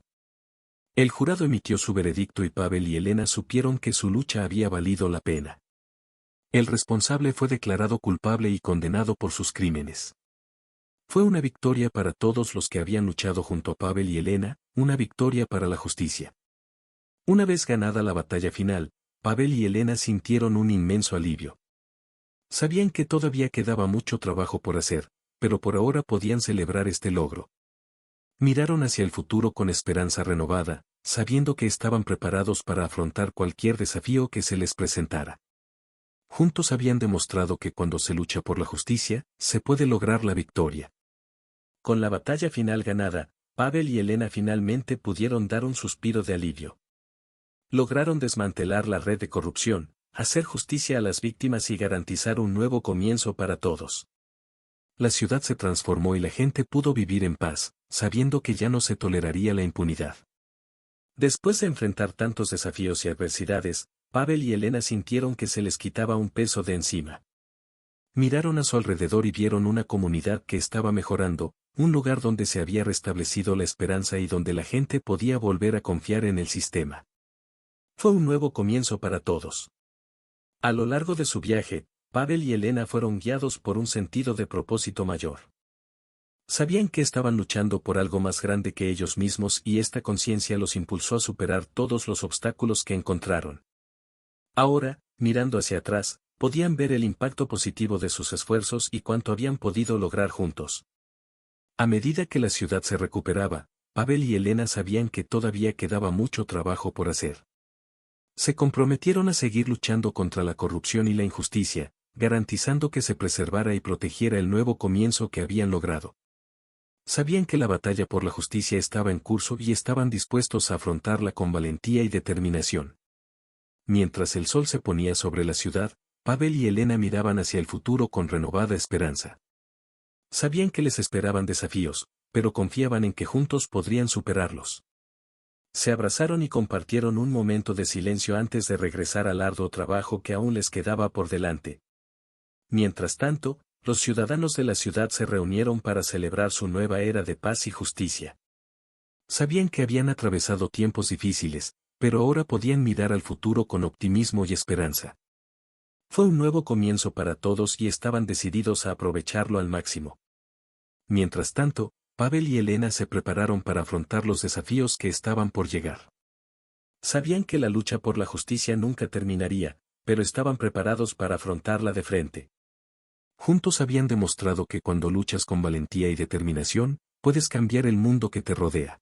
El jurado emitió su veredicto y Pavel y Elena supieron que su lucha había valido la pena. El responsable fue declarado culpable y condenado por sus crímenes. Fue una victoria para todos los que habían luchado junto a Pavel y Elena, una victoria para la justicia. Una vez ganada la batalla final, Pavel y Elena sintieron un inmenso alivio. Sabían que todavía quedaba mucho trabajo por hacer, pero por ahora podían celebrar este logro. Miraron hacia el futuro con esperanza renovada, sabiendo que estaban preparados para afrontar cualquier desafío que se les presentara. Juntos habían demostrado que cuando se lucha por la justicia, se puede lograr la victoria. Con la batalla final ganada, Pavel y Elena finalmente pudieron dar un suspiro de alivio. Lograron desmantelar la red de corrupción, hacer justicia a las víctimas y garantizar un nuevo comienzo para todos. La ciudad se transformó y la gente pudo vivir en paz, sabiendo que ya no se toleraría la impunidad. Después de enfrentar tantos desafíos y adversidades, Pavel y Elena sintieron que se les quitaba un peso de encima. Miraron a su alrededor y vieron una comunidad que estaba mejorando, un lugar donde se había restablecido la esperanza y donde la gente podía volver a confiar en el sistema. Fue un nuevo comienzo para todos. A lo largo de su viaje, Pavel y Elena fueron guiados por un sentido de propósito mayor. Sabían que estaban luchando por algo más grande que ellos mismos y esta conciencia los impulsó a superar todos los obstáculos que encontraron. Ahora, mirando hacia atrás, podían ver el impacto positivo de sus esfuerzos y cuánto habían podido lograr juntos. A medida que la ciudad se recuperaba, Pavel y Elena sabían que todavía quedaba mucho trabajo por hacer. Se comprometieron a seguir luchando contra la corrupción y la injusticia, garantizando que se preservara y protegiera el nuevo comienzo que habían logrado. Sabían que la batalla por la justicia estaba en curso y estaban dispuestos a afrontarla con valentía y determinación. Mientras el sol se ponía sobre la ciudad, Pavel y Elena miraban hacia el futuro con renovada esperanza. Sabían que les esperaban desafíos, pero confiaban en que juntos podrían superarlos. Se abrazaron y compartieron un momento de silencio antes de regresar al arduo trabajo que aún les quedaba por delante. Mientras tanto, los ciudadanos de la ciudad se reunieron para celebrar su nueva era de paz y justicia. Sabían que habían atravesado tiempos difíciles, pero ahora podían mirar al futuro con optimismo y esperanza. Fue un nuevo comienzo para todos y estaban decididos a aprovecharlo al máximo. Mientras tanto, Pavel y Elena se prepararon para afrontar los desafíos que estaban por llegar. Sabían que la lucha por la justicia nunca terminaría, pero estaban preparados para afrontarla de frente. Juntos habían demostrado que cuando luchas con valentía y determinación, puedes cambiar el mundo que te rodea.